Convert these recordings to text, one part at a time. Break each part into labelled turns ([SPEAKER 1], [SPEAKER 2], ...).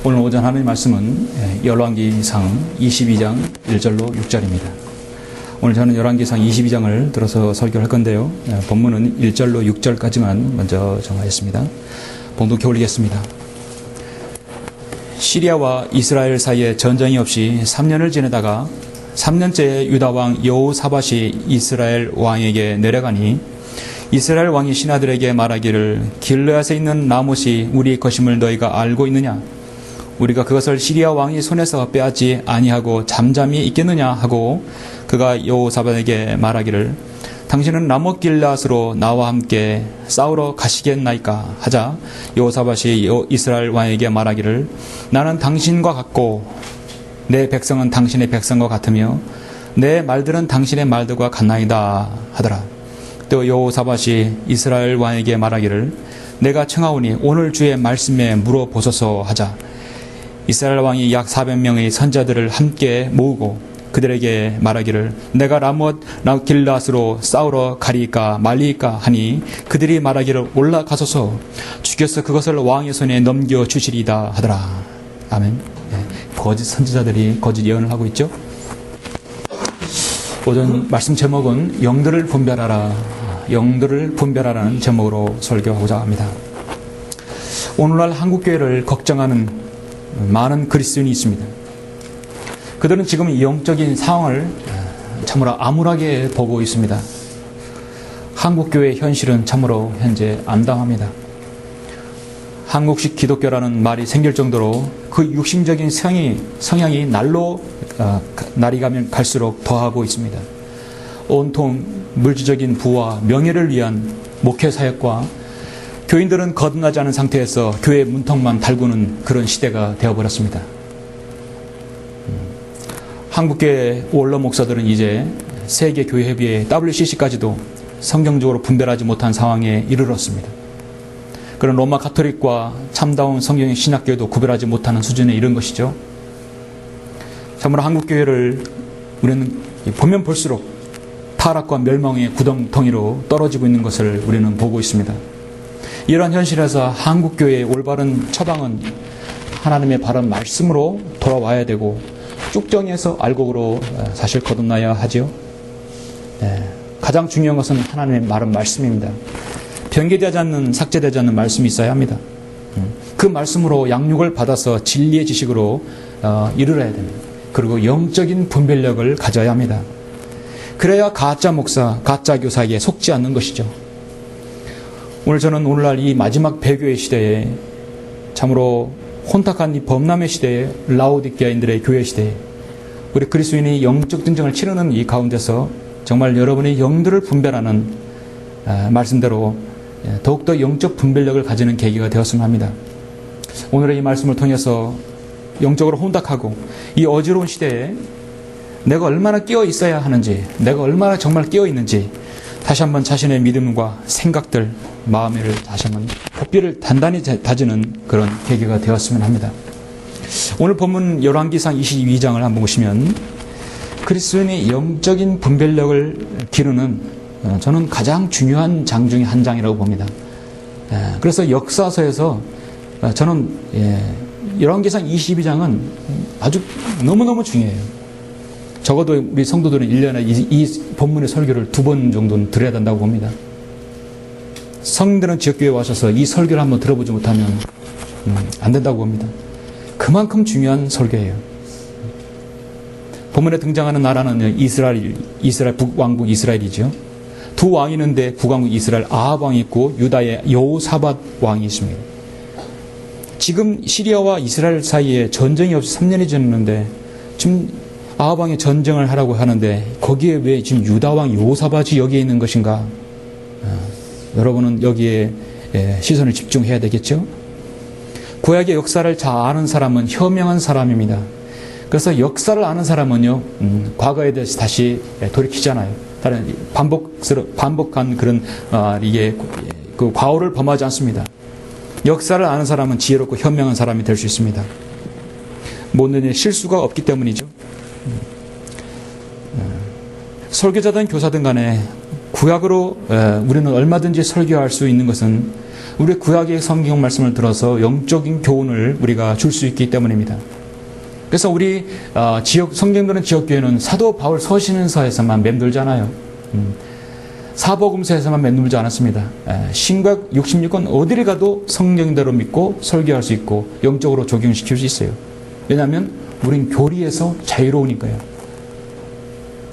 [SPEAKER 1] 오늘 오전 하나님 말씀은 열왕기상 22장 1절로 6절입니다. 오늘 저는 열왕기상 22장을 들어서 설교할 건데요. 본문은 1절로 6절까지만 먼저 정하였습니다. 봉독해 올리겠습니다. 시리아와 이스라엘 사이에 전쟁이 없이 3년을 지내다가 3년째에 유다왕 여호사밧이 이스라엘 왕에게 내려가니 이스라엘 왕이 신하들에게 말하기를 길르앗에 있는 나못이 우리 것임을 너희가 알고 있느냐? 우리가 그것을 시리아 왕이 손에서 빼앗지 아니하고 잠잠히 있겠느냐 하고 그가 여호사밧에게 말하기를 당신은 라못 길르앗으로 나와 함께 싸우러 가시겠나이까 하자 여호사밧이 이스라엘 왕에게 말하기를 나는 당신과 같고 내 백성은 당신의 백성과 같으며 내 말들은 당신의 말들과 같나이다 하더라. 또 여호사밧이 이스라엘 왕에게 말하기를 내가 청하오니 오늘 주의 말씀에 물어보소서 하자 이스라엘 왕이 약 400명의 선자들을 함께 모으고 그들에게 말하기를 내가 라못 길르앗으로 싸우러 가리이까 말리이까 하니 그들이 말하기를 올라가소서 죽여서 그것을 왕의 손에 넘겨주시리이다 하더라. 아멘. 거짓 선지자들이 거짓 예언을 하고 있죠. 오전 말씀 제목은 영들을 분별하라, 영들을 분별하라는 제목으로 설교하고자 합니다. 오늘날 한국교회를 걱정하는 많은 그리스도인이 있습니다. 그들은 지금 영적인 상황을 참으로 암울하게 보고 있습니다. 한국교회의 현실은 참으로 현재 암담합니다. 한국식 기독교라는 말이 생길 정도로 그 육신적인 성향이 날이 가면 갈수록 더하고 있습니다. 온통 물질적인 부와 명예를 위한 목회 사역과 교인들은 거듭나지 않은 상태에서 교회 문턱만 달구는 그런 시대가 되어버렸습니다. 한국교회 원로 목사들은 이제 세계교회협의회 WCC까지도 성경적으로 분별하지 못한 상황에 이르렀습니다. 그런 로마 가톨릭과 참다운 성경의 신학교도 구별하지 못하는 수준에 이른 것이죠. 참으로 한국교회를 우리는 보면 볼수록 타락과 멸망의 구덩텅이로 떨어지고 있는 것을 우리는 보고 있습니다. 이러한 현실에서 한국교회의 올바른 처방은 하나님의 바른 말씀으로 돌아와야 되고 쭉정해서 알곡으로 사실 거듭나야 하죠. 가장 중요한 것은 하나님의 바른 말씀입니다. 변개되지 않는, 삭제되지 않는 말씀이 있어야 합니다. 그 말씀으로 양육을 받아서 진리의 지식으로 이르러야 됩니다. 그리고 영적인 분별력을 가져야 합니다. 그래야 가짜 목사, 가짜 교사에게 속지 않는 것이죠. 오늘 저는 오늘날 이 마지막 배교의 시대에 참으로 혼탁한 이 범람의 시대에 라오디게아인들의 교회 시대에 우리 그리스도인이 영적 전쟁을 치르는 이 가운데서 정말 여러분의 영들을 분별하는 말씀대로 더욱더 영적 분별력을 가지는 계기가 되었으면 합니다. 오늘의 이 말씀을 통해서 영적으로 혼탁하고 이 어지러운 시대에 내가 얼마나 끼어 있어야 하는지, 내가 얼마나 정말 끼어 있는지 다시 한번 자신의 믿음과 생각들, 마음을 다시 한번 복비를 단단히 다지는 그런 계기가 되었으면 합니다. 오늘 본문 열왕기상 22장을 한번 보시면 그리스도인의 영적인 분별력을 기르는 저는 가장 중요한 장 중에 한 장이라고 봅니다. 그래서 역사서에서 저는 열왕기상 22장은 아주 너무너무 중요해요. 적어도 우리 성도들은 1년에 이 본문의 설교를 2번 정도는 들어야 된다고 봅니다. 성인들은 지역교회에 와셔서 이 설교를 한번 들어보지 못하면 안 된다고 봅니다. 그만큼 중요한 설교예요. 본문에 등장하는 나라는 이스라엘 북왕국 이스라엘이죠. 두 왕이 있는데 북왕국 이스라엘 아합 왕이 있고 유다의 여호사밧 왕이 있습니다. 지금 시리아와 이스라엘 사이에 전쟁이 없이 3년이 지났는데 지금 아합 왕이 전쟁을 하라고 하는데 거기에 왜 지금 유다 왕 여호사밧이 여기에 있는 것인가? 여러분은 여기에 시선을 집중해야 되겠죠? 구약의 역사를 잘 아는 사람은 현명한 사람입니다. 그래서 역사를 아는 사람은요, 과거에 대해서 다시 돌이키잖아요. 다른 반복한 그런 이게 그 과오를 범하지 않습니다. 역사를 아는 사람은 지혜롭고 현명한 사람이 될 수 있습니다. 모든 실수가 없기 때문이죠. 설교자든 교사든 간에 구약으로 우리는 얼마든지 설교할 수 있는 것은 우리 구약의 성경 말씀을 들어서 영적인 교훈을 우리가 줄 수 있기 때문입니다. 그래서 우리 성경들은 지역교회는 사도 바울 서신서에서만 맴돌잖아요. 사복음서에서만 맴돌지 않았습니다. 신약 66권 어디를 가도 성경대로 믿고 설교할 수 있고 영적으로 적용시킬 수 있어요. 왜냐하면 우린 교리에서 자유로우니까요.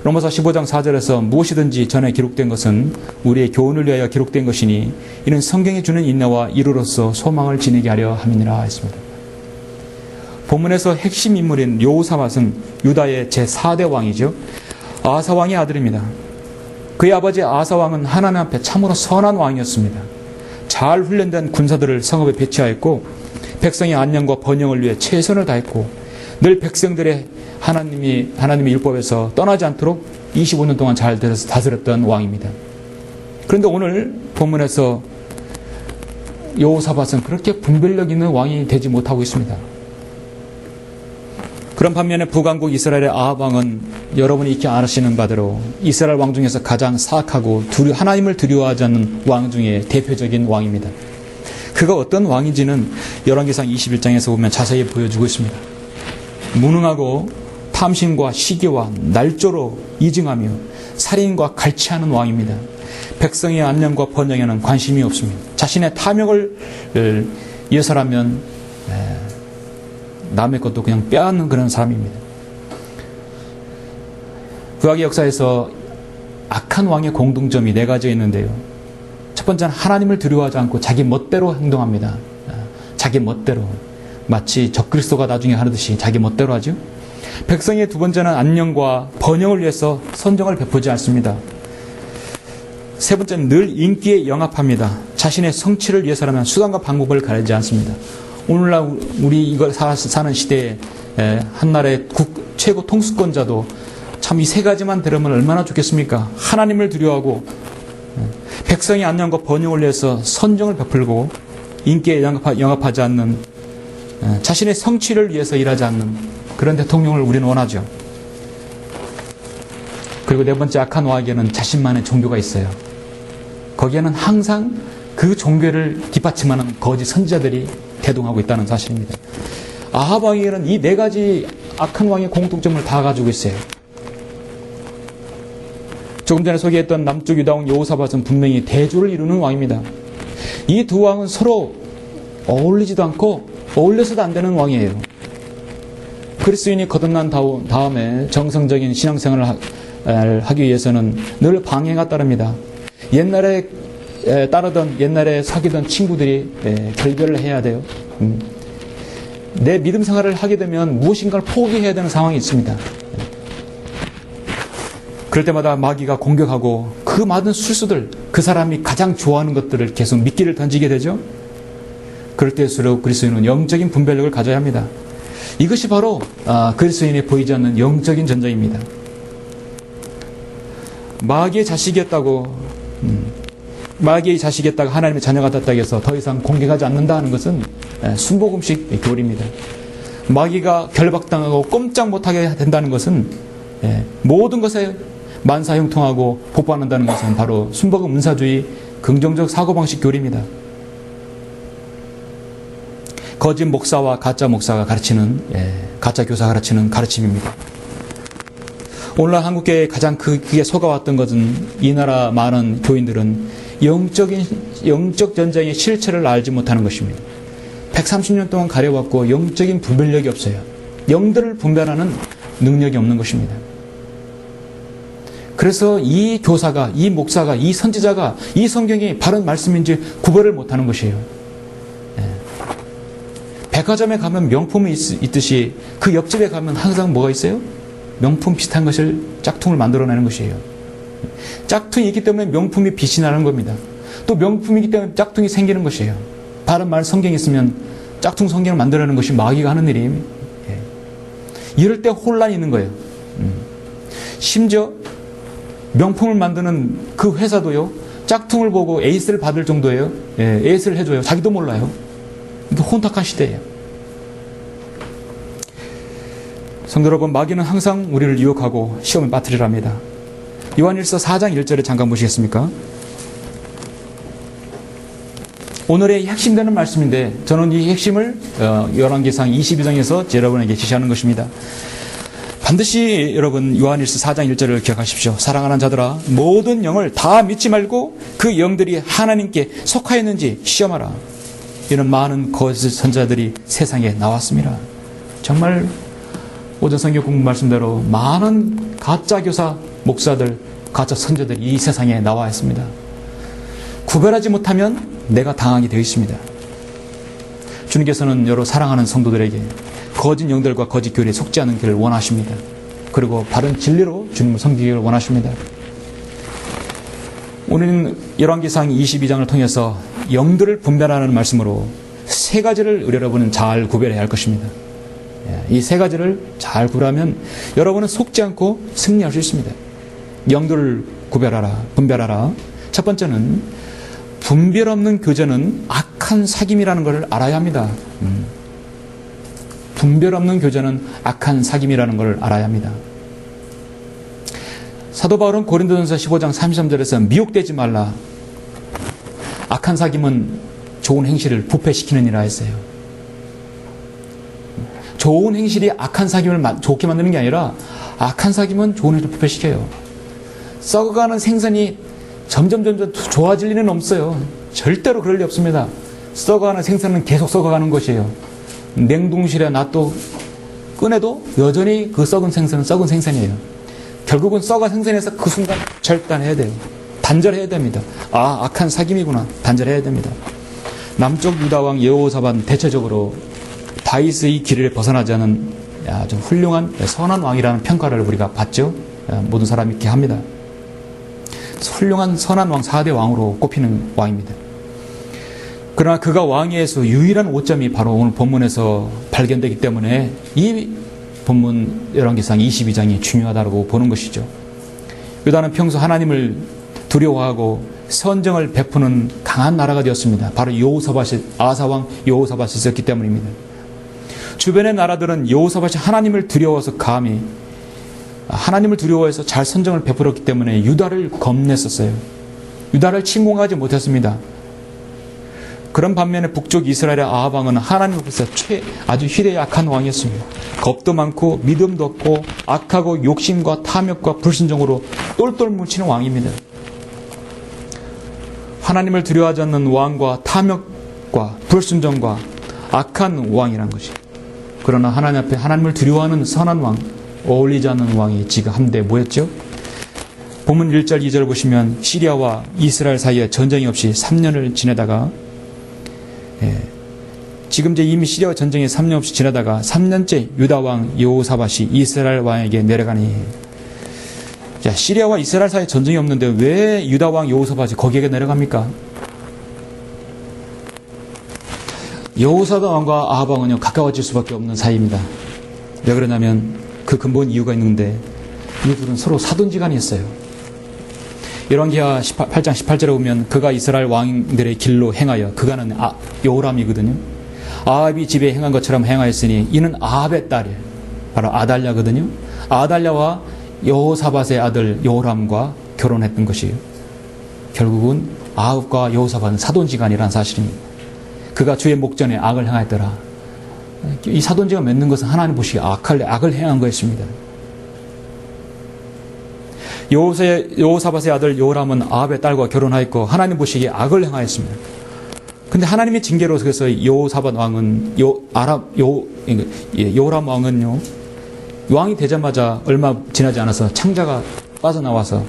[SPEAKER 1] 로마서 15장 4절에서 무엇이든지 전에 기록된 것은 우리의 교훈을 위하여 기록된 것이니 이는 성경이 주는 인내와 이루로서 소망을 지니게 하려 함이니라 했습니다. 본문에서 핵심 인물인 여호사밧은 유다의 제4대 왕이죠. 아사 왕의 아들입니다. 그의 아버지 아사 왕은 하나님 앞에 참으로 선한 왕이었습니다. 잘 훈련된 군사들을 성읍에 배치하였고 백성의 안녕과 번영을 위해 최선을 다했고 늘 백성들의 하나님의 율법에서 떠나지 않도록 25년 동안 잘 다스렸던 왕입니다. 그런데 오늘 본문에서 여호사밧은 그렇게 분별력 있는 왕이 되지 못하고 있습니다. 그런 반면에 북왕국 이스라엘의 아합 왕은 여러분이 익히 아시는 바대로 이스라엘 왕 중에서 가장 사악하고 하나님을 두려워하지 않는 왕 중에 대표적인 왕입니다. 그가 어떤 왕인지는 열왕기상 21장에서 보면 자세히 보여주고 있습니다. 무능하고 탐심과 시기와 날조로 이증하며 살인과 갈취하는 왕입니다. 백성의 안녕과 번영에는 관심이 없습니다. 자신의 탐욕을 위해서라면 남의 것도 그냥 빼앗는 그런 사람입니다. 구약의 역사에서 악한 왕의 공통점이 4가지가 있는데요. 첫 번째는 하나님을 두려워하지 않고 자기 멋대로 행동합니다. 자기 멋대로. 마치 적그리스도가 나중에 하듯이 자기 멋대로 하죠. 백성의 두 번째는 안녕과 번영을 위해서 선정을 베푸지 않습니다. 세 번째는 늘 인기에 영합합니다. 자신의 성취를 위해서라면 수단과 방법을 가리지 않습니다. 오늘날 우리 이걸 사는 시대에 한나라의 최고 통수권자도 참 이 3가지만 들으면 얼마나 좋겠습니까? 하나님을 두려워하고 백성의 안녕과 번영을 위해서 선정을 베풀고 인기에 영합하지 않는 자신의 성취를 위해서 일하지 않는 그런 대통령을 우리는 원하죠. 그리고 4번째 악한 왕에게는 자신만의 종교가 있어요. 거기에는 항상 그 종교를 뒷받침하는 거짓 선지자들이 대동하고 있다는 사실입니다. 아합 왕에게는 이 4가지 악한 왕의 공통점을 다 가지고 있어요. 조금 전에 소개했던 남쪽 유다 왕 여호사밧은 분명히 대조를 이루는 왕입니다. 이 두 왕은 서로 어울리지도 않고 어울려서도 안 되는 왕이에요. 그리스도인이 거듭난 다음에 정성적인 신앙생활을 하기 위해서는 늘 방해가 따릅니다. 옛날에 옛날에 사귀던 친구들이 결별을 해야 돼요. 내 믿음 생활을 하게 되면 무엇인가를 포기해야 되는 상황이 있습니다. 그럴 때마다 마귀가 공격하고 그 많은 술수들, 그 사람이 가장 좋아하는 것들을 계속 미끼를 던지게 되죠. 그럴 때일수록 그리스도인은 영적인 분별력을 가져야 합니다. 이것이 바로 그리스도인이 보이지 않는 영적인 전쟁입니다. 마귀의 자식이었다고 하나님의 자녀가 됐다고 해서 더 이상 공격하지 않는다는 것은 순복음식 교리입니다. 마귀가 결박당하고 꼼짝 못하게 된다는 것은 모든 것에 만사형통하고 복받는다는 것은 바로 순복음 은사주의 긍정적 사고방식 교리입니다. 거짓 목사와 가짜 목사가 가르치는 가짜 교사가 가르치는 가르침입니다. 오늘날 한국교회에 가장 크게 속아왔던 것은 이 나라 많은 교인들은 영적 전쟁의 실체를 알지 못하는 것입니다. 130년 동안 가려왔고 영적인 분별력이 없어요. 영들을 분별하는 능력이 없는 것입니다. 그래서 이 교사가, 이 목사가, 이 선지자가 이 성경이 바른 말씀인지 구별을 못하는 것이에요. 백화점에 가면 명품이 있듯이 그 옆집에 가면 항상 뭐가 있어요? 명품 비슷한 것을 짝퉁을 만들어내는 것이에요. 짝퉁이 있기 때문에 명품이 빛이 나는 겁니다. 또 명품이기 때문에 짝퉁이 생기는 것이에요. 바른 말 성경이 있으면 짝퉁 성경을 만들어내는 것이 마귀가 하는 일이에요. 이럴 때 혼란이 있는 거예요. 심지어 명품을 만드는 그 회사도요, 짝퉁을 보고 에이스를 받을 정도예요. 에이스를 해줘요. 자기도 몰라요. 이게 혼탁한 시대예요. 성도 여러분, 마귀는 항상 우리를 유혹하고 시험에 빠뜨리려 합니다. 요한일서 4장 1절에 잠깐 보시겠습니까? 오늘의 핵심되는 말씀인데 저는 이 핵심을 열왕기상 22장에서 여러분에게 제시하는 것입니다. 반드시 여러분 요한일서 4장 1절을 기억하십시오. 사랑하는 자들아 모든 영을 다 믿지 말고 그 영들이 하나님께 속하였는지 시험하라. 이런 많은 거짓 선자들이 세상에 나왔습니다. 정말 오전 성경 공부 말씀대로 많은 가짜 교사, 목사들, 가짜 선자들이 이 세상에 나와 있습니다. 구별하지 못하면 내가 당하게 되어 있습니다. 주님께서는 여러 사랑하는 성도들에게 거짓 영들과 거짓 교리에 속지 않는 길을 원하십니다. 그리고 바른 진리로 주님을 섬기기를 원하십니다. 오늘은 열왕기상 22장을 통해서 영들을 분별하는 말씀으로 세 가지를 여러분은 잘 구별해야 할 것입니다. 이 세 가지를 잘 구별하면 여러분은 속지 않고 승리할 수 있습니다. 영들을 분별하라. 첫 번째는 분별 없는 교제는 악한 사귐이라는 것을 알아야 합니다. 분별 없는 교제는 악한 사귐이라는 것을 알아야 합니다. 사도 바울은 고린도전서 15장 33절에서 미혹되지 말라. 악한 사귐은 좋은 행실을 부패시키는 이라 했어요. 좋은 행실이 악한 사귐을 좋게 만드는 게 아니라 악한 사귐은 좋은 행실을 부패시켜요. 썩어가는 생선이 점점 좋아질 리는 없어요. 절대로 그럴 리 없습니다. 썩어가는 생선은 계속 썩어가는 것이에요. 냉동실에 놔둬 꺼내도 여전히 그 썩은 생선은 썩은 생선이에요. 결국은 썩은 생선에서 그 순간 절단해야 돼요. 단절해야 됩니다. 악한 사귐이구나. 단절해야 됩니다. 남쪽 유다왕 여호사밧은 대체적으로 다윗의 길을 벗어나지 않은 아주 훌륭한 선한 왕이라는 평가를 우리가 받죠. 모든 사람이 이렇게 합니다. 훌륭한 선한 왕 4대 왕으로 꼽히는 왕입니다. 그러나 그가 왕위에서 유일한 오점이 바로 오늘 본문에서 발견되기 때문에 이 본문 열왕기상 22장이 중요하다고 보는 것이죠. 유다는 평소 하나님을 두려워하고 선정을 베푸는 강한 나라가 되었습니다. 바로 아사왕 여호사밧이 있었기 때문입니다. 주변의 나라들은 여호사밧이 하나님을 두려워서 감히 하나님을 두려워해서 잘 선정을 베풀었기 때문에 유다를 겁냈었어요. 유다를 침공하지 못했습니다. 그런 반면에 북쪽 이스라엘의 아합 왕은 하나님 앞에서 아주 희대의 악한 왕이었습니다. 겁도 많고 믿음도 없고 악하고 욕심과 탐욕과 불순종으로 똘똘 뭉치는 왕입니다. 하나님을 두려워하지 않는 왕과 탐욕과 불순종과 악한 왕이란 것이. 그러나 하나님 앞에 하나님을 두려워하는 선한 왕, 어울리지 않는 왕이 지금 한데 뭐였죠? 본문 1절 2절 보시면 시리아와 이스라엘 사이에 전쟁이 없이 3년을 지내다가 지금 이미 시리아와 전쟁이 3년 없이 지나다가 3년째 유다 왕 여호사밧이 이스라엘 왕에게 내려가니 자, 시리아와 이스라엘 사이에 전쟁이 없는데 왜 유다 왕 여호사밧이 거기에 내려갑니까? 여호사밧 왕과 아합 왕은요 가까워질 수밖에 없는 사이입니다. 왜 그러냐면 그 근본 이유가 있는데 이 둘은 서로 사돈지간이었어요. 열왕기하 8장 18절에 보면 그가 이스라엘 왕들의 길로 행하여 그가는 여호람이거든요. 아합이 집에 행한 것처럼 행하였으니 이는 아합의 딸이에요. 바로 아달랴거든요. 아달랴와 여호사밧의 아들 여호람과 결혼했던 것이에요. 결국은 아합과 여호사밧은 사돈지간이라는 사실입니다. 그가 주의 목전에 악을 행하였더라. 이 사돈지간 맺는 것은 하나님 보시기에 악을 행한 것입니다. 여호사밧의 아들 여호람은 아합의 딸과 결혼하였고 하나님 보시기에 악을 행하였습니다. 근데 하나님의 징계로 그래서 여호사밧 왕은 여호람 왕은요 왕이 되자마자 얼마 지나지 않아서 창자가 빠져나와서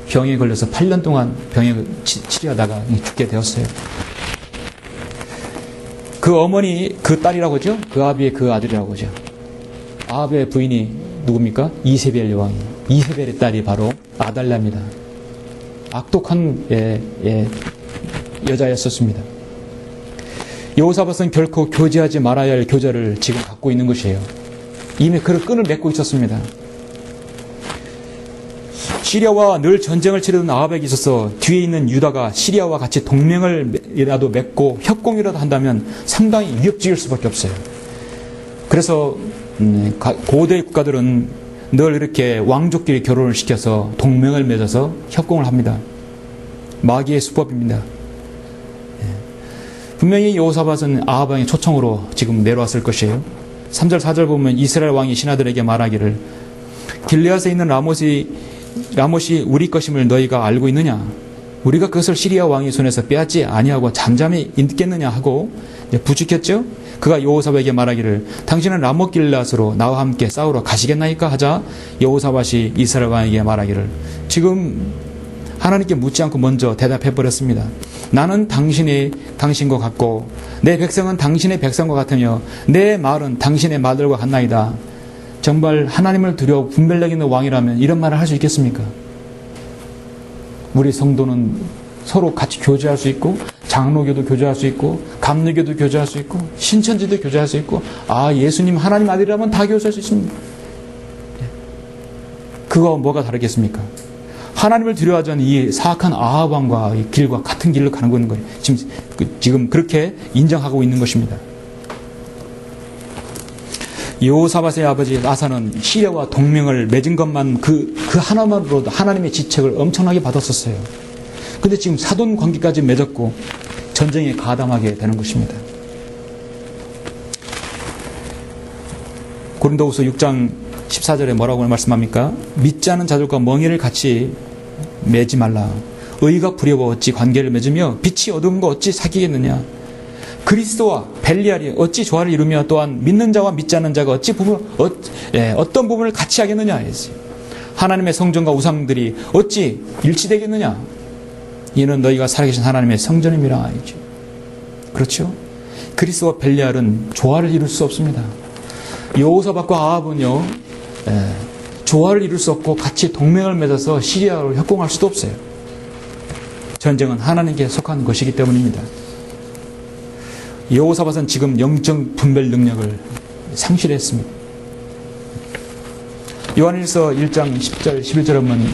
[SPEAKER 1] 병에 걸려서 8년 동안 병에 치료하다가 죽게 되었어요. 그 어머니 그 딸이라고 하죠. 그 아합의 그 아들이라고 하죠. 아합의 부인이 누굽니까? 이세벨 여왕이. 이세벨의 딸이 바로 아달랴입니다. 악독한 여자였었습니다. 여호사밧은 결코 교제하지 말아야 할 교제를 지금 갖고 있는 것이에요. 이미 그 끈을 맺고 있었습니다. 시리아와 늘 전쟁을 치르던 아합에게 있어서 뒤에 있는 유다가 시리아와 같이 동맹을이라도 맺고 협공이라도 한다면 상당히 위협적일 수밖에 없어요. 그래서 고대 국가들은 늘 이렇게 왕족끼리 결혼을 시켜서 동맹을 맺어서 협공을 합니다. 마귀의 수법입니다. 분명히 여호사밧은 아합 왕의 초청으로 지금 내려왔을 것이에요. 3절 4절 보면 이스라엘 왕이 신하들에게 말하기를 길르앗에 있는 라못이 우리 것임을 너희가 알고 있느냐? 우리가 그것을 시리아 왕의 손에서 빼앗지 아니하고 잠잠히 있겠느냐 하고 부축했죠. 그가 여호사밧에게 말하기를 당신은 라못 길르앗으로 나와 함께 싸우러 가시겠나이까 하자 여호사밧이 이스라엘 왕에게 말하기를 지금 하나님께 묻지 않고 먼저 대답해 버렸습니다. 나는 당신이 당신과 같고 내 백성은 당신의 백성과 같으며 내 말은 당신의 말들과 같나이다. 정말 하나님을 두려워 분별력 있는 왕이라면 이런 말을 할 수 있겠습니까? 우리 성도는 서로 같이 교제할 수 있고 장로교도 교제할 수 있고 감리교도 교제할 수 있고 신천지도 교제할 수 있고 예수님 하나님 아들이라면 다 교제할 수 있습니다. 그거 뭐가 다르겠습니까? 하나님을 두려워하지 않는 이 사악한 아합 왕과 이 길과 같은 길로 가는 거예요. 지금 그렇게 인정하고 있는 것입니다. 여호사밧의 아버지 아사는 시리아와 동맹을 맺은 것만 그 하나만으로도 하나님의 지책을 엄청나게 받았었어요. 근데 지금 사돈 관계까지 맺었고 전쟁에 가담하게 되는 것입니다. 고린도후서 6장 14절에 뭐라고 말씀합니까? 믿지 않은 자들과 멍에를 같이 매지 말라. 의가 부려워 어찌 관계를 맺으며 빛이 어두운 거 어찌 사귀겠느냐. 그리스도와 벨리알이 어찌 조화를 이루며 또한 믿는 자와 믿지 않는 자가 어떤 부분을 같이 하겠느냐. 하나님의 성전과 우상들이 어찌 일치되겠느냐. 이는 너희가 살아계신 하나님의 성전임이라. 그렇죠? 그리스도와 벨리알은 조화를 이룰 수 없습니다. 여호사밧과 아합은요, 조화를 이룰 수 없고 같이 동맹을 맺어서 시리아로 협공할 수도 없어요. 전쟁은 하나님께 속한 것이기 때문입니다. 여호사밧은 지금 영적 분별 능력을 상실했습니다. 요한일서 1장 10절 11절에 보면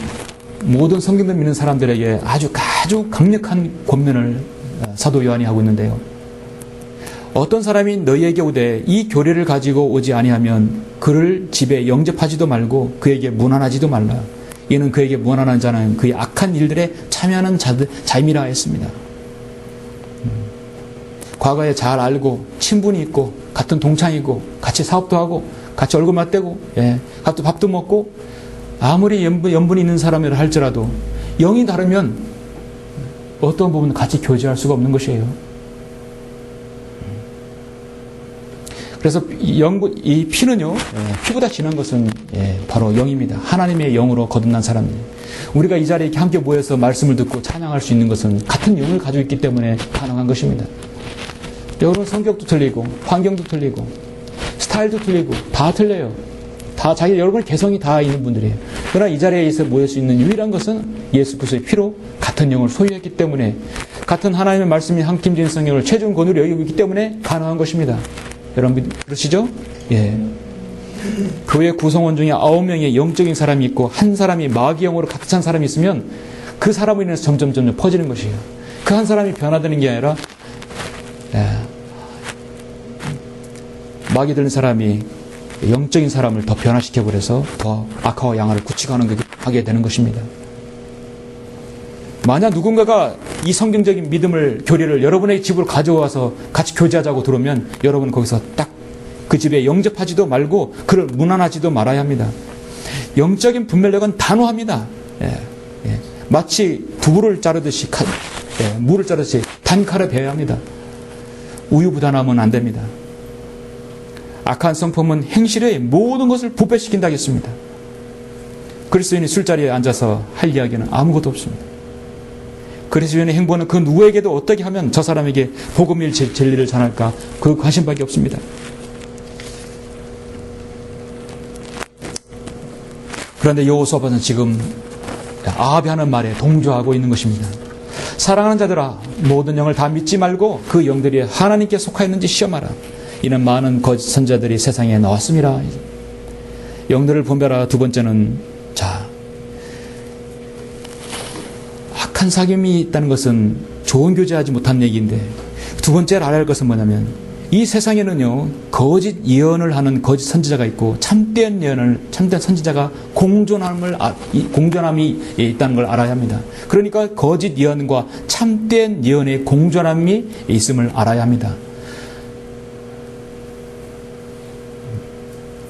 [SPEAKER 1] 모든 성경을 믿는 사람들에게 아주 강력한 권면을 사도 요한이 하고 있는데요. 어떤 사람이 너희에게 오되 이 교리를 가지고 오지 아니하면 그를 집에 영접하지도 말고 그에게 문안하지도 말라. 이는 그에게 문안하는 자는 그의 악한 일들에 참여하는 자임이라 했습니다. 과거에 잘 알고 친분이 있고 같은 동창이고 같이 사업도 하고 같이 얼굴 맞대고 같이 밥도 먹고 아무리 연분이 있는 사람이라 할지라도 영이 다르면 어떤 부분은 같이 교제할 수가 없는 것이에요. 그래서 이 피는요, 피보다 진한 것은 바로 영입니다. 하나님의 영으로 거듭난 사람들. 우리가 이 자리에 이렇게 함께 모여서 말씀을 듣고 찬양할 수 있는 것은 같은 영을 가지고 있기 때문에 가능한 것입니다. 여러분 성격도 틀리고 환경도 틀리고 스타일도 틀리고 다 틀려요. 다 여러분의 개성이 다 있는 분들이에요. 그러나 이 자리에서 모일 수 있는 유일한 것은 예수 그리스도의 피로 같은 영을 소유했기 때문에 같은 하나님의 말씀이 함김진 성령을 최종 권위로 여기고 있기 때문에 가능한 것입니다. 여러분 그러시죠? 교회 구성원 중에 9명의 영적인 사람이 있고 한 사람이 마귀 영으로 가득 찬 사람이 있으면 그 사람으로 인해서 점점 퍼지는 것이에요. 그 한 사람이 변화되는 게 아니라 마귀 들린 사람이 영적인 사람을 더 변화시켜버려서 더 악화와 양화를 구축하게 되는 것입니다. 만약 누군가가 이 성경적인 믿음을, 교리를 여러분의 집으로 가져와서 같이 교제하자고 들어오면 여러분은 거기서 딱 그 집에 영접하지도 말고 그를 문안하지도 말아야 합니다. 영적인 분별력은 단호합니다. 마치 두부를 자르듯이 무를 자르듯이 단칼에 베어야 합니다. 우유부단하면 안 됩니다. 악한 성품은 행실의 모든 것을 부패시킨다 했습니다. 그리스도인이 술자리에 앉아서 할 이야기는 아무것도 없습니다. 그리스도인의 행보는 그 누구에게도 어떻게 하면 저 사람에게 복음의 진리를 전할까 그 관심밖에 없습니다. 그런데 여호사밧은 지금 아합이 하는 말에 동조하고 있는 것입니다. 사랑하는 자들아 모든 영을 다 믿지 말고 그 영들이 하나님께 속하였는지 시험하라. 이는 많은 거짓 선자들이 세상에 나왔습니다. 영들을 분별하라. 두 번째는 악한 사귐이 있다는 것은 좋은 교제하지 못한 얘기인데 두 번째로 알아야 할 것은 뭐냐면 이 세상에는요, 거짓 예언을 하는 거짓 선지자가 있고, 참된 선지자가 공존함이 있다는 걸 알아야 합니다. 그러니까 거짓 예언과 참된 예언의 공존함이 있음을 알아야 합니다.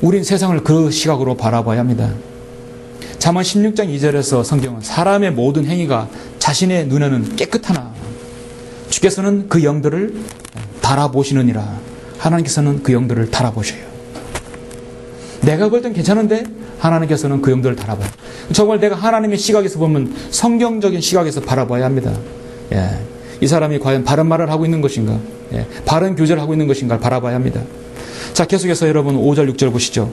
[SPEAKER 1] 우린 세상을 그 시각으로 바라봐야 합니다. 잠언 16장 2절에서 성경은 사람의 모든 행위가 자신의 눈에는 깨끗하나 주께서는 그 영들을 달아보시느니라. 하나님께서는 그 영들을 달아보셔요. 내가 볼 땐 괜찮은데 하나님께서는 그 영들을 달아봐요. 정말 내가 하나님의 시각에서 보면 성경적인 시각에서 바라봐야 합니다. 예. 이 사람이 과연 바른 말을 하고 있는 것인가, 예. 바른 교제를 하고 있는 것인가를 바라봐야 합니다. 자, 계속해서 여러분 5절 6절 보시죠.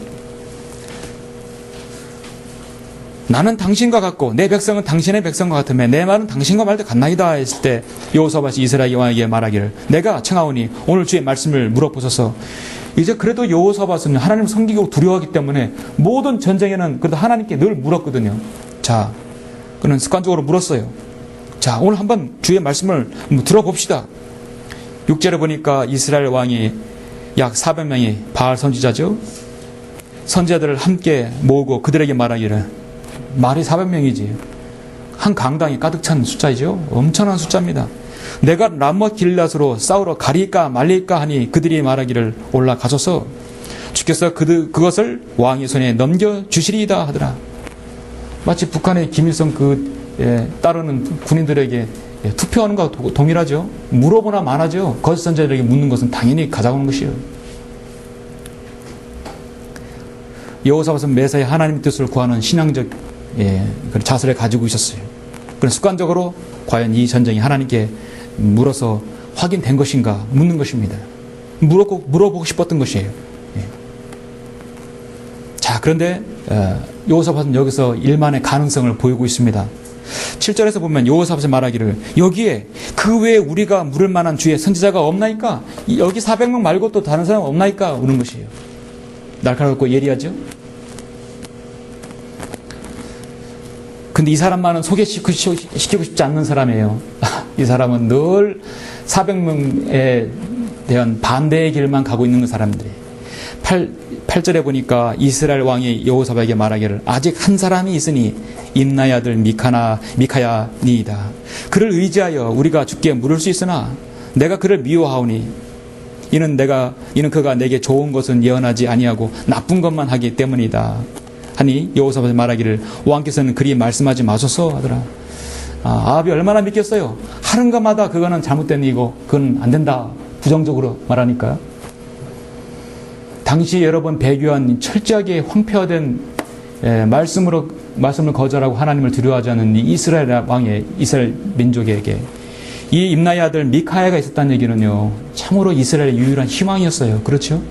[SPEAKER 1] 나는 당신과 같고 내 백성은 당신의 백성과 같으며 내 말은 당신과 말도 같나이다 했을 때 여호사밧이 이스라엘 왕에게 말하기를 내가 청하오니 오늘 주의 말씀을 물어보소서. 이제 그래도 여호사밧은 하나님을 섬기고 두려워하기 때문에 모든 전쟁에는 그래도 하나님께 늘 물었거든요. 자, 그는 습관적으로 물었어요. 자, 오늘 한번 주의 말씀을 들어봅시다. 6절에 보니까 이스라엘 왕이 약 400명이 바알 선지자죠. 선지자들을 함께 모으고 그들에게 말하기를 말이 400명이지. 한 강당이 가득 찬 숫자이죠. 엄청난 숫자입니다. 내가 람못 길앗으로 싸우러 가리까 말릴까 하니 그들이 말하기를 올라가소서. 주께서 그것을 왕의 손에 넘겨주시리이다 하더라. 마치 북한의 김일성 따르는 군인들에게 투표하는 것과 동일하죠. 물어보나 마나죠. 거짓 선지자들에게 묻는 것은 당연히 가져오는 것이에요. 여호사밧은 매사에 하나님의 뜻을 구하는 신앙적 자세를 가지고 있었어요. 그런 습관적으로 과연 이 전쟁이 하나님께 물어서 확인된 것인가 묻는 것입니다. 물어보고 싶었던 것이에요. 자, 그런데 여호사밧은 여기서 일만의 가능성을 보이고 있습니다. 7절에서 보면 여호사밧이 말하기를 여기에 그 외에 우리가 물을 만한 주의 선지자가 없나이까? 여기 400명 말고 또 다른 사람 없나이까? 우는 것이에요. 날카롭고 예리하죠? 근데 이 사람만은 소개시키고 싶지 않는 사람이에요. 이 사람은 늘 400명에 대한 반대의 길만 가고 있는 사람들이. 8절에 보니까 이스라엘 왕이 여호사밧에게 말하기를 아직 한 사람이 있으니 임나의 아들 미카야니이다. 그를 의지하여 우리가 주께 물을 수 있으나 내가 그를 미워하오니 이는 그가 내게 좋은 것은 예언하지 아니하고 나쁜 것만 하기 때문이다. 하니 여호사밧이 말하기를 왕께서는 그리 말씀하지 마소서 하더라. 아합이 얼마나 믿겠어요. 하는 것마다 그거는 잘못된 일이고 그건 안 된다. 부정적으로 말하니까. 당시 여러분 배교한 철저하게 황폐화된 말씀을 거절하고 하나님을 두려워하지 않는 이 이스라엘 왕의 이스라엘 민족에게 이 임나의 아들 미카야가 있었다는 얘기는요. 참으로 이스라엘의 유일한 희망이었어요. 그렇죠?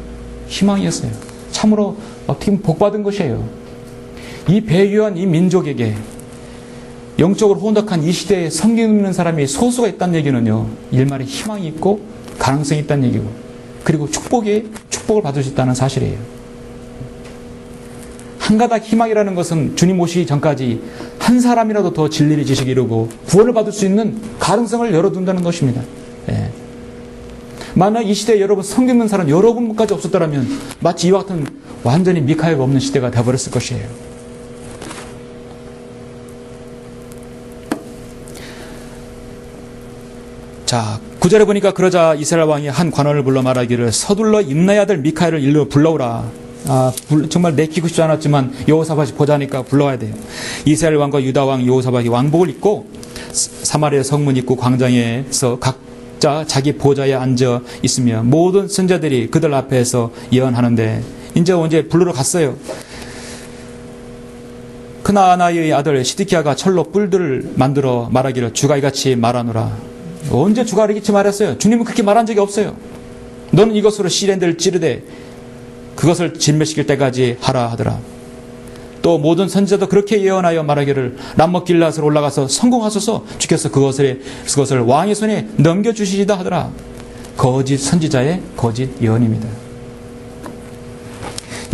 [SPEAKER 1] 희망이었어요. 참으로 어떻게 보면 복받은 것이에요. 이 배교한 이 민족에게 영적으로 혼덕한 이 시대에 섬기는 사람이 소수가 있다는 얘기는요. 일말의 희망이 있고 가능성이 있다는 얘기고 그리고 축복을 받을 수 있다는 사실이에요. 한 가닥 희망이라는 것은 주님 오시기 전까지 한 사람이라도 더 진리를 지식에 이루고 구원을 받을 수 있는 가능성을 열어둔다는 것입니다. 예. 만약 이 시대에 여러분 섬기는 사람 여러분까지 없었더라면 마치 이와 같은 완전히 미카야가 없는 시대가 되어버렸을 것이에요. 자, 9절에 보니까 그러자 이스라엘 왕이 한 관원을 불러 말하기를 서둘러 임나의 아들 미카야를 일러 불러오라. 정말 내키고 싶지 않았지만 여호사밧이 보자니까 불러와야 돼요. 이스라엘 왕과 유다 왕 여호사밧이 왕복을 입고 사마리아 성문 입구 광장에서 각자 자기 보좌에 앉아 있으며 모든 선지자들이 그들 앞에서 예언하는데 이제 언제 부르러 갔어요. 크나아나의 아들 시드키야가 철로 뿔들을 만들어 말하기를 주가 이같이 말하노라. 언제 주가 이렇게 말했어요? 주님은 그렇게 말한 적이 없어요. 너는 이것으로 시련들을 찌르되 그것을 진멸시킬 때까지 하라 하더라. 또 모든 선지자도 그렇게 예언하여 말하기를 람못 길앗으로 올라가서 성공하소서 주께서 그것을 왕의 손에 넘겨주시리다 하더라. 거짓 선지자의 거짓 예언입니다.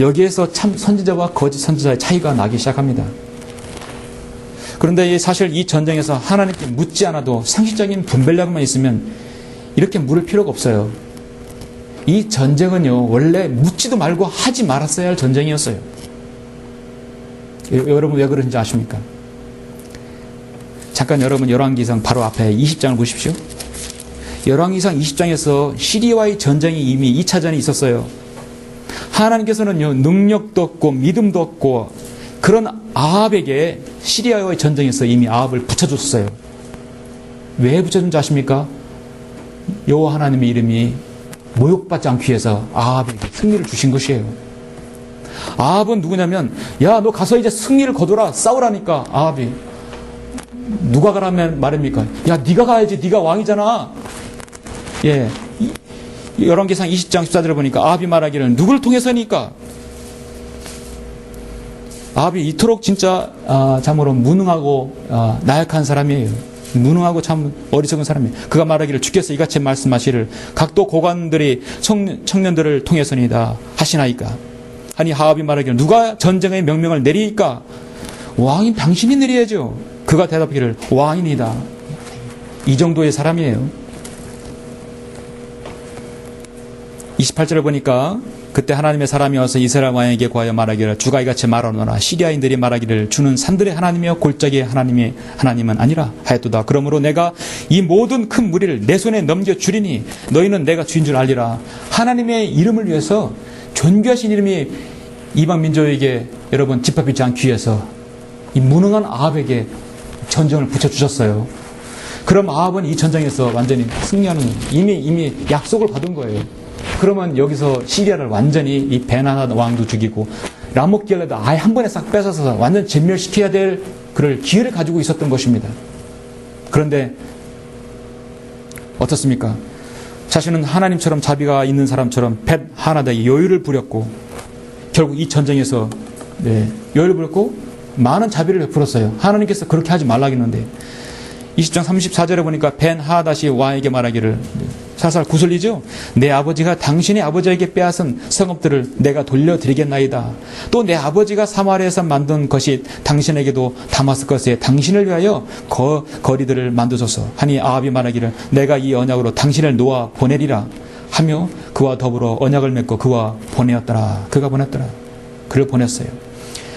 [SPEAKER 1] 여기에서 참 선지자와 거짓 선지자의 차이가 나기 시작합니다. 그런데 사실 이 전쟁에서 하나님께 묻지 않아도 상식적인 분별력만 있으면 이렇게 물을 필요가 없어요. 이 전쟁은요, 원래 묻지도 말고 하지 말았어야 할 전쟁이었어요. 여러분 왜 그런지 아십니까? 잠깐 여러분 열왕기상 바로 앞에 20장을 보십시오. 열왕기상 20장에서 시리아와의 전쟁이 이미 2차전이 있었어요. 하나님께서는요, 능력도 없고 믿음도 없고 그런 아합에게 시리아와의 전쟁에서 이미 아합을 붙여줬어요. 왜 붙여준지 아십니까? 여호와 하나님의 이름이 모욕받지 않기 위해서 아합에게 승리를 주신 것이에요. 아합은 누구냐면, 야, 너 가서 이제 승리를 거두라, 싸우라니까. 아합이 누가 가라면 말입니까? 야, 네가 가야지, 네가 왕이잖아. 예, 열왕기상 20장 14절을 보니까 아합이 말하기를 누굴 통해서니까? 아합이 이토록 진짜 참으로 무능하고 나약한 사람이에요. 무능하고 참 어리석은 사람이에요. 그가 말하기를 주께서 이같이 말씀하시를 각도 고관들이 청년들을 통해서니다 하시나이까? 아니 아합이 말하기를 누가 전쟁의 명령을 내리니까? 왕인 당신이 내려야죠. 그가 대답하기를 왕이니다. 이 정도의 사람이에요. 28절을 보니까 그때 하나님의 사람이 와서 이스라엘 왕에게 구하여 말하기를 주가 이같이 말하노라. 시리아인들이 말하기를 주는 산들의 하나님이여 골짜기의 하나님은 아니라 하였도다. 그러므로 내가 이 모든 큰 무리를 내 손에 넘겨주리니 너희는 내가 주인 줄 알리라. 하나님의 이름을 위해서 존귀하신 이름이 이방 민족에게 여러분 짓밟히지 않기 위해서 이 무능한 아합에게 전쟁을 붙여주셨어요. 그럼 아합은 이 전쟁에서 완전히 승리하는 이미 약속을 받은 거예요. 그러면 여기서 시리아를 완전히 이 벤하닷 왕도 죽이고 라못길레도 아예 한 번에 싹 뺏어서 완전 진멸시켜야 될 그럴 기회를 가지고 있었던 것입니다. 그런데 어떻습니까? 자신은 하나님처럼 자비가 있는 사람처럼 벤하닷에게 여유를 부렸고 결국 이 전쟁에서 여유를 부렸고 많은 자비를 베풀었어요. 하나님께서 그렇게 하지 말라 했는데 20장 34절에 보니까 벤하닷이 왕에게 말하기를 살살 구슬리죠. 내 아버지가 당신의 아버지에게 빼앗은 성읍들을 내가 돌려드리겠나이다. 또 내 아버지가 사마리아에서 만든 것이 당신에게도 다마스커스에 당신을 위하여 거리들을 만드소서 하니 아합이 말하기를 내가 이 언약으로 당신을 놓아 보내리라 하며 그와 더불어 언약을 맺고 그와 보내었더라. 그가 보냈더라. 그를 보냈어요.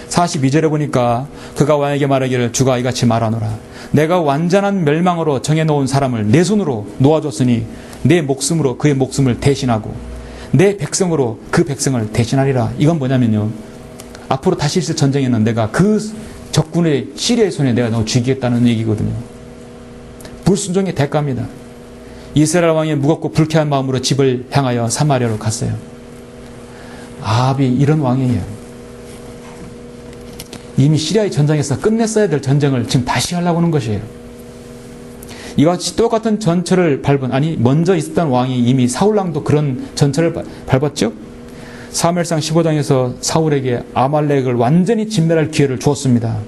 [SPEAKER 1] 42절에 보니까 그가 왕에게 말하기를 주가 이같이 말하노라. 내가 완전한 멸망으로 정해놓은 사람을 내 손으로 놓아줬으니 내 목숨으로 그의 목숨을 대신하고 내 백성으로 그 백성을 대신하리라. 이건 뭐냐면요, 앞으로 다시 있을 전쟁에는 내가 그 적군의 시리아의 손에 내가 너 죽이겠다는 얘기거든요. 불순종의 대가입니다. 이스라엘 왕이 무겁고 불쾌한 마음으로 집을 향하여 사마리아로 갔어요. 아합이 이런 왕이에요. 이미 시리아의 전쟁에서 끝냈어야 될 전쟁을 지금 다시 하려고 하는 것이에요. 이와 같이 똑같은 전철을 먼저 있었던 왕이 이미 사울왕도 그런 전철을 밟았죠. 사무엘상 15장에서 사울에게 아말렉을 완전히 진멸할 기회를 주었습니다.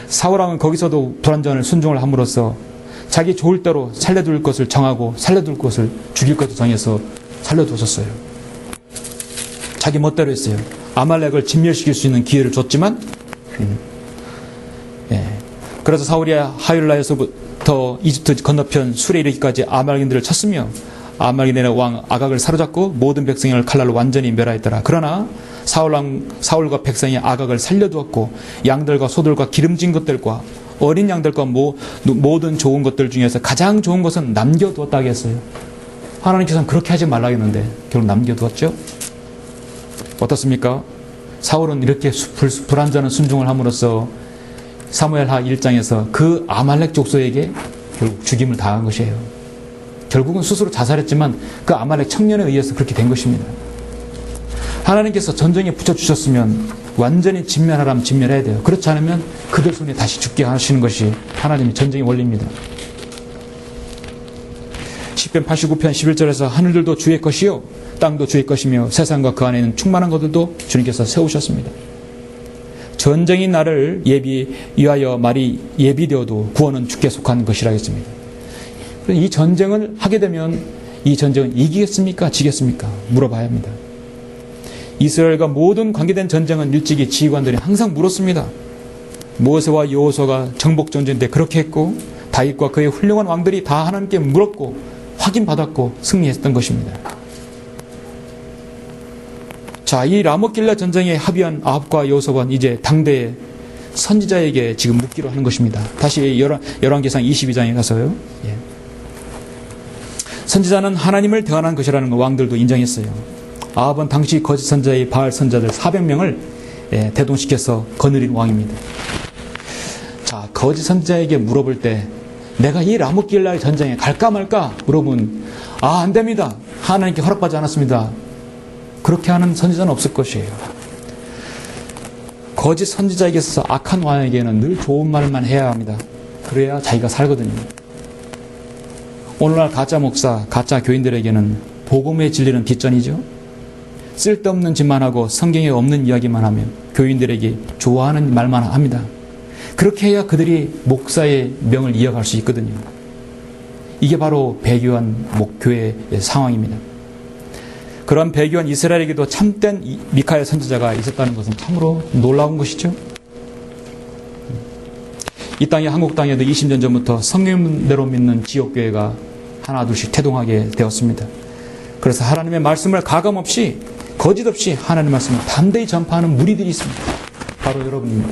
[SPEAKER 1] 사울왕은 거기서도 불완전을 순종을 함으로써 자기 좋을 대로 살려둘 것을 정하고 살려둘 것을 죽일 것을 정해서 살려두었어요. 자기 멋대로 했어요. 아말렉을 진멸시킬 수 있는 기회를 줬지만 그래서 사울이 하윌라에서부터 이집트 건너편 술에 이르기까지 아말렉인들을 쳤으며 아말렉인의 왕 아각을 사로잡고 모든 백성을 칼날로 완전히 멸하였더라. 그러나 사울과 백성이 아각을 살려두었고 양들과 소들과 기름진 것들과 어린 양들과 모든 좋은 것들 중에서 가장 좋은 것은 남겨두었다고 했어요. 하나님께서는 그렇게 하지 말라고 했는데 결국 남겨두었죠. 어떻습니까? 사울은 이렇게 불완전한 순종을 함으로써 사무엘하 1장에서 그 아말렉 족속에게 결국 죽임을 당한 것이에요. 결국은 스스로 자살했지만 그 아말렉 청년에 의해서 그렇게 된 것입니다. 하나님께서 전쟁에 붙여주셨으면 완전히 진멸하라면 진멸해야 돼요. 그렇지 않으면 그들 손에 다시 죽게 하시는 것이 하나님의 전쟁의 원리입니다. 시편 89편 11절에서 하늘들도 주의 것이요 땅도 주의 것이며 세상과 그 안에 있는 충만한 것들도 주님께서 세우셨습니다. 전쟁인 날을 위하여 말이 예비되어도 구원은 주께 속한 것이라 했습니다. 이 전쟁을 하게 되면 이 전쟁은 이기겠습니까? 지겠습니까? 물어봐야 합니다. 이스라엘과 모든 관계된 전쟁은 일찍이 지휘관들이 항상 물었습니다. 모세와 여호수아가 정복전쟁 때 그렇게 했고 다윗과 그의 훌륭한 왕들이 다 하나님께 물었고 확인받았고 승리했던 것입니다. 자, 이 라모길라 전쟁에 합의한 아합과 여호사밧은 이제 당대의 선지자에게 지금 묻기로 하는 것입니다. 다시 열왕기상 22장에 가서요. 예. 선지자는 하나님을 대언한 것이라는 거 왕들도 인정했어요. 아합은 당시 거짓 선지자의 바알 선지자들 400명을 대동시켜서 거느린 왕입니다. 자, 거짓 선지자에게 물어볼 때 내가 이 라모길라 전쟁에 갈까 말까 물어보면 안 됩니다. 하나님께 허락받지 않았습니다. 그렇게 하는 선지자는 없을 것이에요. 거짓 선지자에게 있어서 악한 왕에게는 늘 좋은 말만 해야 합니다. 그래야 자기가 살거든요. 오늘날 가짜 목사, 가짜 교인들에게는 복음의 진리는 뒷전이죠. 쓸데없는 짓만 하고 성경에 없는 이야기만 하면 교인들에게 좋아하는 말만 합니다. 그렇게 해야 그들이 목사의 명을 이어갈 수 있거든요. 이게 바로 배교한 목교의 상황입니다. 그런 배교한 이스라엘에게도 참된 미카야 선지자가 있었다는 것은 참으로 놀라운 것이죠. 이 땅에 한국 땅에도 20년 전부터 성경대로 믿는 지역교회가 하나 둘씩 태동하게 되었습니다. 그래서 하나님의 말씀을 가감없이 거짓 없이 하나님의 말씀을 담대히 전파하는 무리들이 있습니다. 바로 여러분입니다.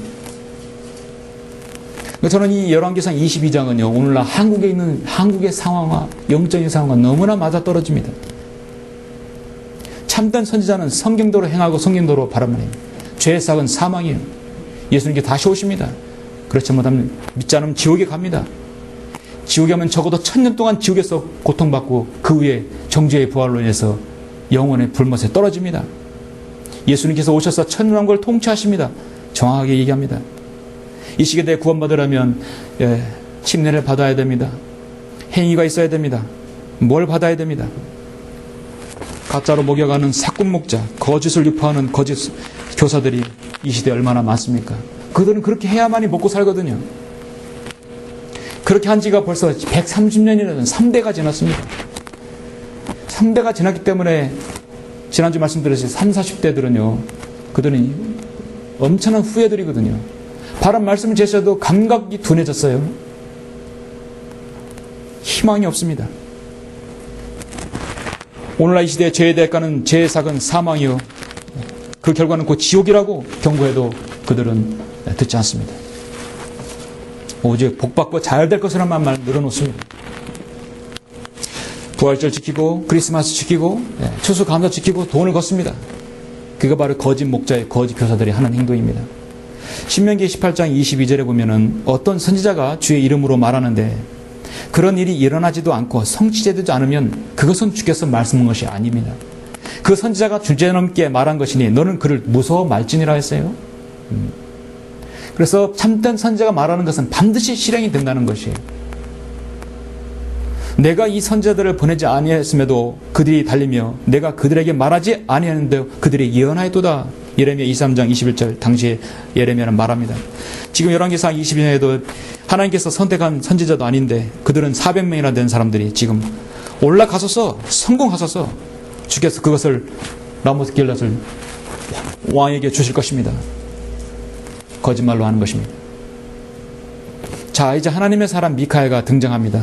[SPEAKER 1] 저는 이 열왕기상 22장은요, 오늘날 한국에 있는 한국의 상황과 영적인 상황과 너무나 맞아떨어집니다. 참된 선지자는 성경대로 행하고 성경대로 바라만 해요. 죄의 삭은 사망이에요. 예수님께 다시 오십니다. 그렇지 못하면 믿지 않으면 지옥에 갑니다. 지옥에 가면 적어도 1000년 동안 지옥에서 고통받고 그 후에 정죄의 부활로 인해서 영원의 불못에 떨어집니다. 예수님께서 오셔서 천년왕국을 통치하십니다. 정확하게 얘기합니다. 이 시기에 구원받으려면 침례를 받아야 됩니다. 행위가 있어야 됩니다. 뭘 받아야 됩니다. 가짜로 목여가는 사꾼 목자, 거짓을 유포하는 거짓 교사들이 이 시대에 얼마나 많습니까? 그들은 그렇게 해야만이 먹고 살거든요. 그렇게 한 지가 벌써 130년이라는 3대가 지났습니다. 3대가 지났기 때문에 지난주 말씀드렸듯이 30, 40대들은요. 그들은 엄청난 후회들이거든요. 바른 말씀을 제시해도 감각이 둔해졌어요. 희망이 없습니다. 오늘날 이 시대의 죄의 대가는 죄의 삭은 사망이요. 그 결과는 곧 지옥이라고 경고해도 그들은 듣지 않습니다. 오직 복받고 잘 될 것이라만 말 늘어놓습니다. 부활절 지키고 크리스마스 지키고 추수감사 지키고 돈을 걷습니다. 그거 바로 거짓 목자의 거짓 교사들이 하는 행동입니다. 신명기 18장 22절에 보면은 어떤 선지자가 주의 이름으로 말하는데 그런 일이 일어나지도 않고 성취되지 않으면 그것은 주께서 말씀한 것이 아닙니다. 그 선지자가 주제넘게 말한 것이니 너는 그를 무서워 말지니라 했어요. 그래서 참된 선지자가 말하는 것은 반드시 실행이 된다는 것이에요. 내가 이 선지자들을 보내지 아니했음에도 그들이 달리며 내가 그들에게 말하지 아니했는데 그들이 예언하였도다. 예레미야 23장 21절 당시에 예레미야는 말합니다. 지금 열왕기상 22년에도 하나님께서 선택한 선지자도 아닌데 그들은 400명이나 된 사람들이 지금 올라가서서 성공하셔서 주께서 그것을 라모스 길랏을 왕에게 주실 것입니다. 거짓말로 하는 것입니다. 자, 이제 하나님의 사람 미카야가 등장합니다.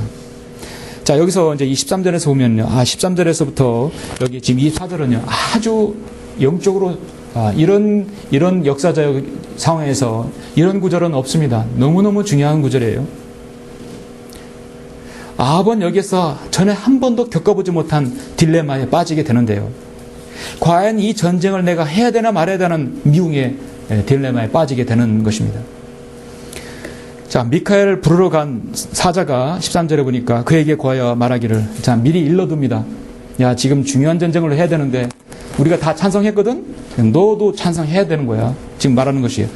[SPEAKER 1] 자, 여기서 이제 23절에서 보면요. 13절에서부터 여기 지금 24절은요. 아주 영적으로 이런 역사적 상황에서 이런 구절은 없습니다. 너무너무 중요한 구절이에요. 아합은 여기서 전에 한 번도 겪어보지 못한 딜레마에 빠지게 되는데요. 과연 이 전쟁을 내가 해야 되나 말아야 되는 미궁의 딜레마에 빠지게 되는 것입니다. 자, 미카엘을 부르러 간 사자가 13절에 보니까 그에게 구하여 말하기를, 자, 미리 일러둡니다. 야, 지금 중요한 전쟁을 해야 되는데 우리가 다 찬성했거든? 너도 찬성해야 되는 거야. 지금 말하는 것이에요.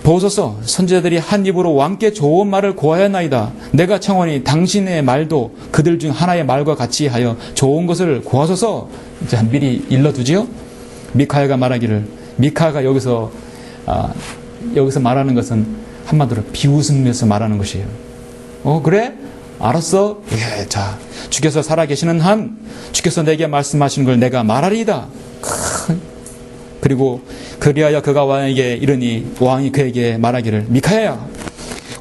[SPEAKER 1] 보소서, 선지자들이 한 입으로 왕께 좋은 말을 고하였나이다. 내가 청하니 당신의 말도 그들 중 하나의 말과 같이 하여 좋은 것을 고하소서. 자, 미리 일러두지요. 미카야가 말하기를, 미카야가 여기서 말하는 것은 한마디로 비웃으면서 말하는 것이에요. 그래? 알았어? 예, 자, 주께서 살아계시는 한 주께서 내게 말씀하시는 걸 내가 말하리이다. 그리고 그리하여 그가 왕에게 이르니 왕이 그에게 말하기를, 미카야야,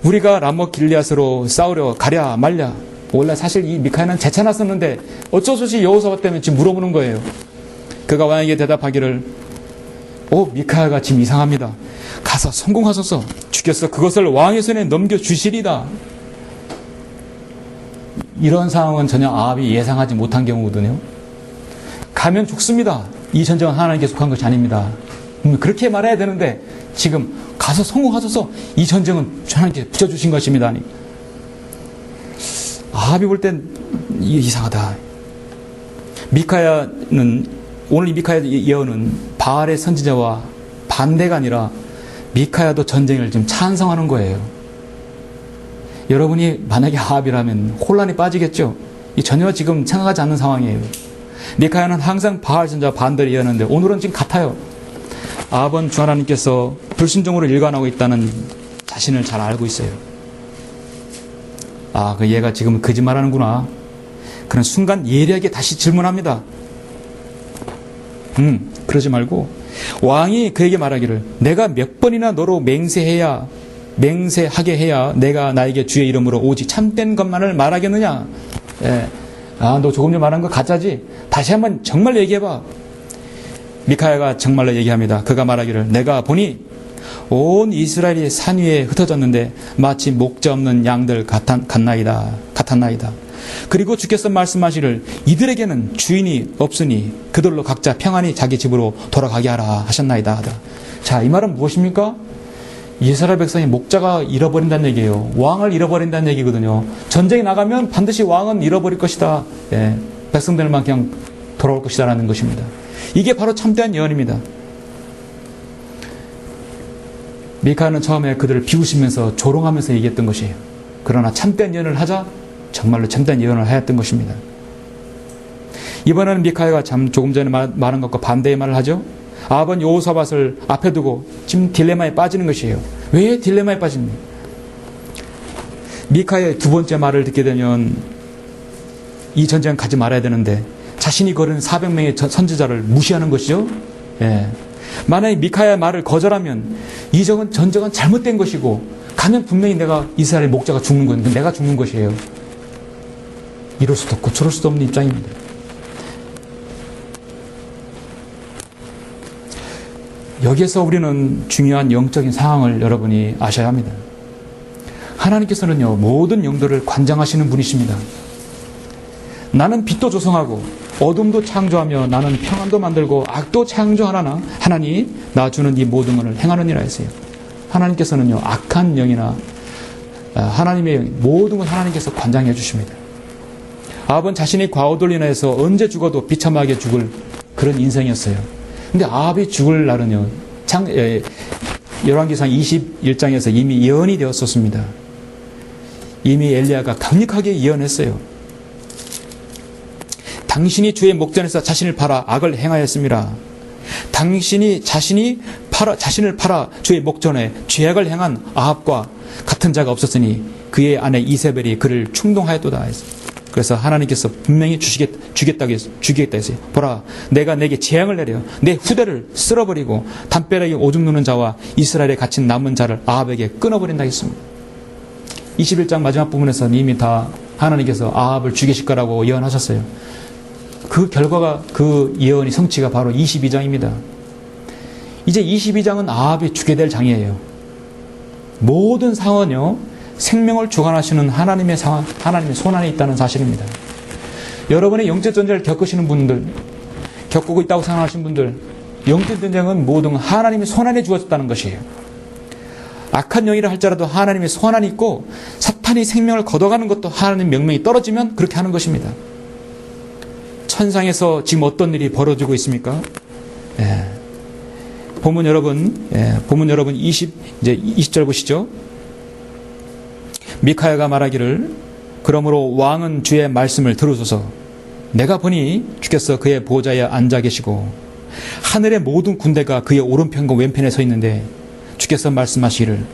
[SPEAKER 1] 우리가 라모 길리앗으로 싸우려 가랴 말랴. 원래 사실 이 미카야는 재차 났었는데 어쩔 수 없이 여호사밧 때문에 지금 물어보는 거예요. 그가 왕에게 대답하기를 미카야가 지금 이상합니다. 가서 성공하소서. 주께서 그것을 왕의 손에 넘겨주시리다. 이런 상황은 전혀 아합이 예상하지 못한 경우거든요. 가면 죽습니다. 이 전쟁은 하나님께 속한 것이 아닙니다. 그렇게 말해야 되는데 지금 가서 성공하소서. 이 전쟁은 하나님께 붙여주신 것입니다. 아합이 볼 땐 이상하다. 오늘 이 미카야 예언은 바알의 선지자와 반대가 아니라 미카야도 전쟁을 지금 찬성하는 거예요. 여러분이 만약에 아합이라면 혼란에 빠지겠죠. 전혀 지금 생각하지 않는 상황이에요. 미카야는 항상 바알 선지자와 반대를 예언하는데 오늘은 지금 같아요. 아합은 주 하나님께서 불순종으로 일관하고 있다는 자신을 잘 알고 있어요. 그 얘가 지금 거짓말하는구나. 그런 순간 예리하게 다시 질문합니다. 그러지 말고 왕이 그에게 말하기를 내가 몇 번이나 너로 맹세하게 해야 내가 나에게 주의 이름으로 오직 참된 것만을 말하겠느냐. 너 조금 전에 말한 거 가짜지? 다시 한번 정말 얘기해봐. 미카야가 정말로 얘기합니다. 그가 말하기를 내가 보니 온 이스라엘이 산 위에 흩어졌는데 마치 목자 없는 양들 같나이다. 그리고 주께서 말씀하시기를 이들에게는 주인이 없으니 그들로 각자 평안히 자기 집으로 돌아가게 하라 하셨나이다. 자, 이 말은 무엇입니까? 이스라엘 백성이 목자가 잃어버린다는 얘기예요. 왕을 잃어버린다는 얘기거든요. 전쟁에 나가면 반드시 왕은 잃어버릴 것이다. 백성들만 그냥 돌아올 것이다라는 것입니다. 이게 바로 참된 예언입니다. 미카야는 처음에 그들을 비웃으면서 조롱하면서 얘기했던 것이에요. 그러나 참된 예언을 하자 정말로 참된 예언을 하였던 것입니다. 이번에는 미카야가 조금 전에 말한 것과 반대의 말을 하죠. 아합은 여호사밧을 앞에 두고 지금 딜레마에 빠지는 것이에요. 왜 딜레마에 빠집니까? 미카야의 두 번째 말을 듣게 되면 이 전쟁 가지 말아야 되는데 자신이 거른 400명의 선지자를 무시하는 것이죠. 만약에 미카야의 말을 거절하면 이 전쟁은 잘못된 것이고 가면 분명히 내가 이스라엘 목자가 죽는 건데 내가 죽는 것이에요. 이럴 수도 없고 저럴 수도 없는 입장입니다. 여기에서 우리는 중요한 영적인 상황을 여러분이 아셔야 합니다. 하나님께서는요, 모든 영들을 관장하시는 분이십니다. 나는 빛도 조성하고 어둠도 창조하며 나는 평안도 만들고 악도 창조하나 하나니 나 주는 이 모든 것을 행하느니라 했어요. 하나님께서는요, 악한 영이나 하나님의 모든 걸 하나님께서 관장해 주십니다. 아합은 자신이 과오돌로 인해서 언제 죽어도 비참하게 죽을 그런 인생이었어요. 근데 아합이 죽을 날은요, 열왕기상 21장에서 이미 예언이 되었었습니다. 이미 엘리야가 강력하게 예언했어요. 당신이 주의 목전에서 자신을 팔아 악을 행하였습니다. 당신이 자신을 팔아 주의 목전에 죄악을 행한 아합과 같은 자가 없었으니 그의 아내 이세벨이 그를 충동하였도다 했어요. 그래서 하나님께서 분명히 죽이겠다 했어요. 보라, 내가 내게 재앙을 내려 내 후대를 쓸어버리고 담벼락에 오줌 누는 자와 이스라엘에 갇힌 남은 자를 아합에게 끊어버린다 했습니다. 21장 마지막 부분에서 이미 다 하나님께서 아합을 죽이실 거라고 예언하셨어요. 그 결과가, 그 예언이 성취가 바로 22장입니다. 이제 22장은 아합이 죽게 될 장이에요. 모든 상황은요, 생명을 주관하시는 하나님의 손 안에 있다는 사실입니다. 여러분의 영적 전쟁을 겪으시는 분들, 겪고 있다고 생각하시는 분들, 영적 전쟁은 모든 하나님의 손 안에 주어졌다는 것이에요. 악한 영이라 할지라도 하나님의 손 안에 있고 사탄이 생명을 걷어가는 것도 하나님 명령이 떨어지면 그렇게 하는 것입니다. 천상에서 지금 어떤 일이 벌어지고 있습니까? 본문 여러분 20절 보시죠. 미카야가 말하기를 그러므로 왕은 주의 말씀을 들으소서. 내가 보니 주께서 그의 보좌에 앉아 계시고 하늘의 모든 군대가 그의 오른편과 왼편에 서 있는데 주께서 말씀하시기를,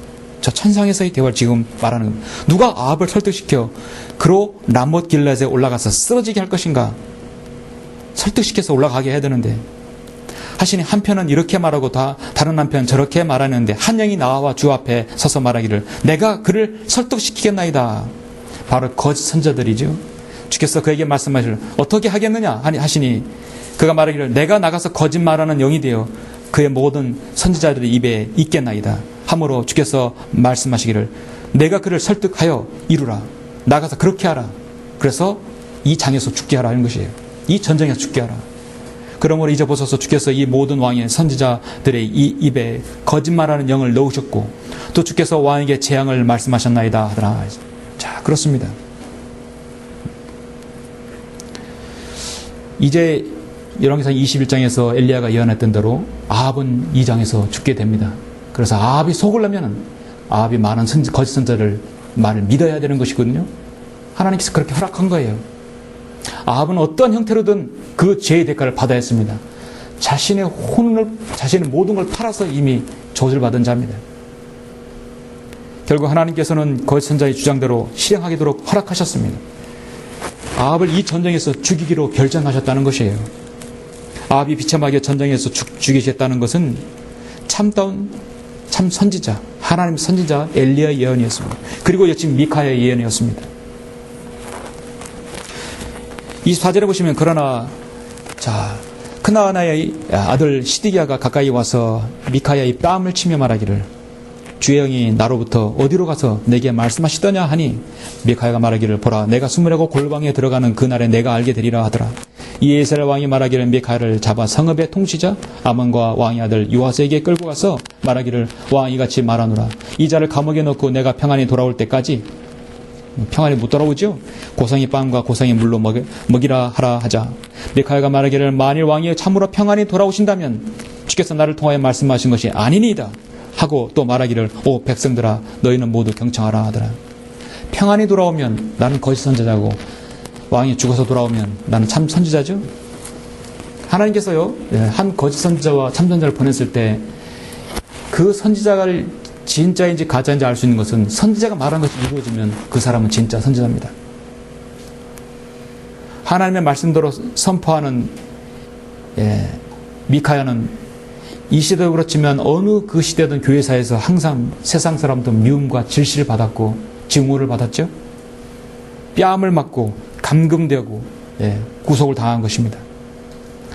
[SPEAKER 1] 저 천상에서의 대화를 지금 말하는 겁니다. 누가 아합을 설득시켜 그로 라못 길앗에 올라가서 쓰러지게 할 것인가? 설득시켜서 올라가게 해야 되는데 하시니 한편은 이렇게 말하고 다른 한편 저렇게 말하는데 한 영이 나와 주 앞에 서서 말하기를 내가 그를 설득시키겠나이다. 바로 거짓 선자들이죠. 주께서 그에게 말씀하시길 어떻게 하겠느냐 하시니 그가 말하기를 내가 나가서 거짓말하는 영이 되어 그의 모든 선지자들의 입에 있겠나이다 하므로 주께서 말씀하시기를 내가 그를 설득하여 이루라. 나가서 그렇게 하라. 그래서 이 장에서 죽게 하라 하는 것이에요. 이 전쟁에서 죽게 하라. 그러므로 이제 보소서 주께서 이 모든 왕의 선지자들의 이 입에 거짓말하는 영을 넣으셨고 또 주께서 왕에게 재앙을 말씀하셨나이다 하더라. 자, 그렇습니다. 이제 열왕기상 21장에서 엘리야가 예언했던 대로 아합은 이 장에서 죽게 됩니다. 그래서 아합이 속을 내면 아합이 많은 거짓 선지자를 말을 믿어야 되는 것이거든요. 하나님께서 그렇게 허락한 거예요. 아합은 어떤 형태로든 그 죄의 대가를 받아야 했습니다. 자신의 모든 걸 팔아서 이미 저주를 받은 자입니다. 결국 하나님께서는 거짓 선지자의 주장대로 실행하도록 허락하셨습니다. 아합을 이 전쟁에서 죽이기로 결정하셨다는 것이에요. 아합이 비참하게 전쟁에서 죽이셨다는 것은 참 선지자, 하나님 선지자 엘리야의 예언이었습니다. 그리고 역시 미카야의 예언이었습니다. 24절에 보시면 그러나 크나아나의 아들 시드기야가 가까이 와서 미카야의 뺨을 치며 말하기를 주의 영이 나로부터 어디로 가서 내게 말씀하시더냐 하니 미카야가 말하기를 보라 내가 숨으려고 골방에 들어가는 그날에 내가 알게 되리라 하더라. 이에 이스라엘 왕이 말하기를 미카야를 잡아 성읍의 통치자 아몬과 왕의 아들 요아스에게 끌고 가서 말하기를 왕이 같이 말하노라. 이 자를 감옥에 넣고 내가 평안히 돌아올 때까지 평안히 못 돌아오죠. 고상의 빵과 고상의 물로 먹이라 하라 하자. 미카야가 말하기를 만일 왕이 참으로 평안히 돌아오신다면 주께서 나를 통하여 말씀하신 것이 아니니이다 하고 또 말하기를 오 백성들아 너희는 모두 경청하라 하더라. 평안히 돌아오면 나는 거짓 선지자고 왕이 죽어서 돌아오면 나는 참 선지자죠. 하나님께서요 한 거짓 선지자와 참 선지자를 보냈을 때 그 선지자가 진짜인지 가짜인지 알 수 있는 것은 선지자가 말한 것이 이루어지면 그 사람은 진짜 선지자입니다. 하나님의 말씀대로 선포하는 미카야는 이 시대도 그렇지만 어느 그 시대든 교회사에서 항상 세상 사람도 미움과 질시를 받았고 증오를 받았죠. 뺨을 맞고 감금되고 구속을 당한 것입니다.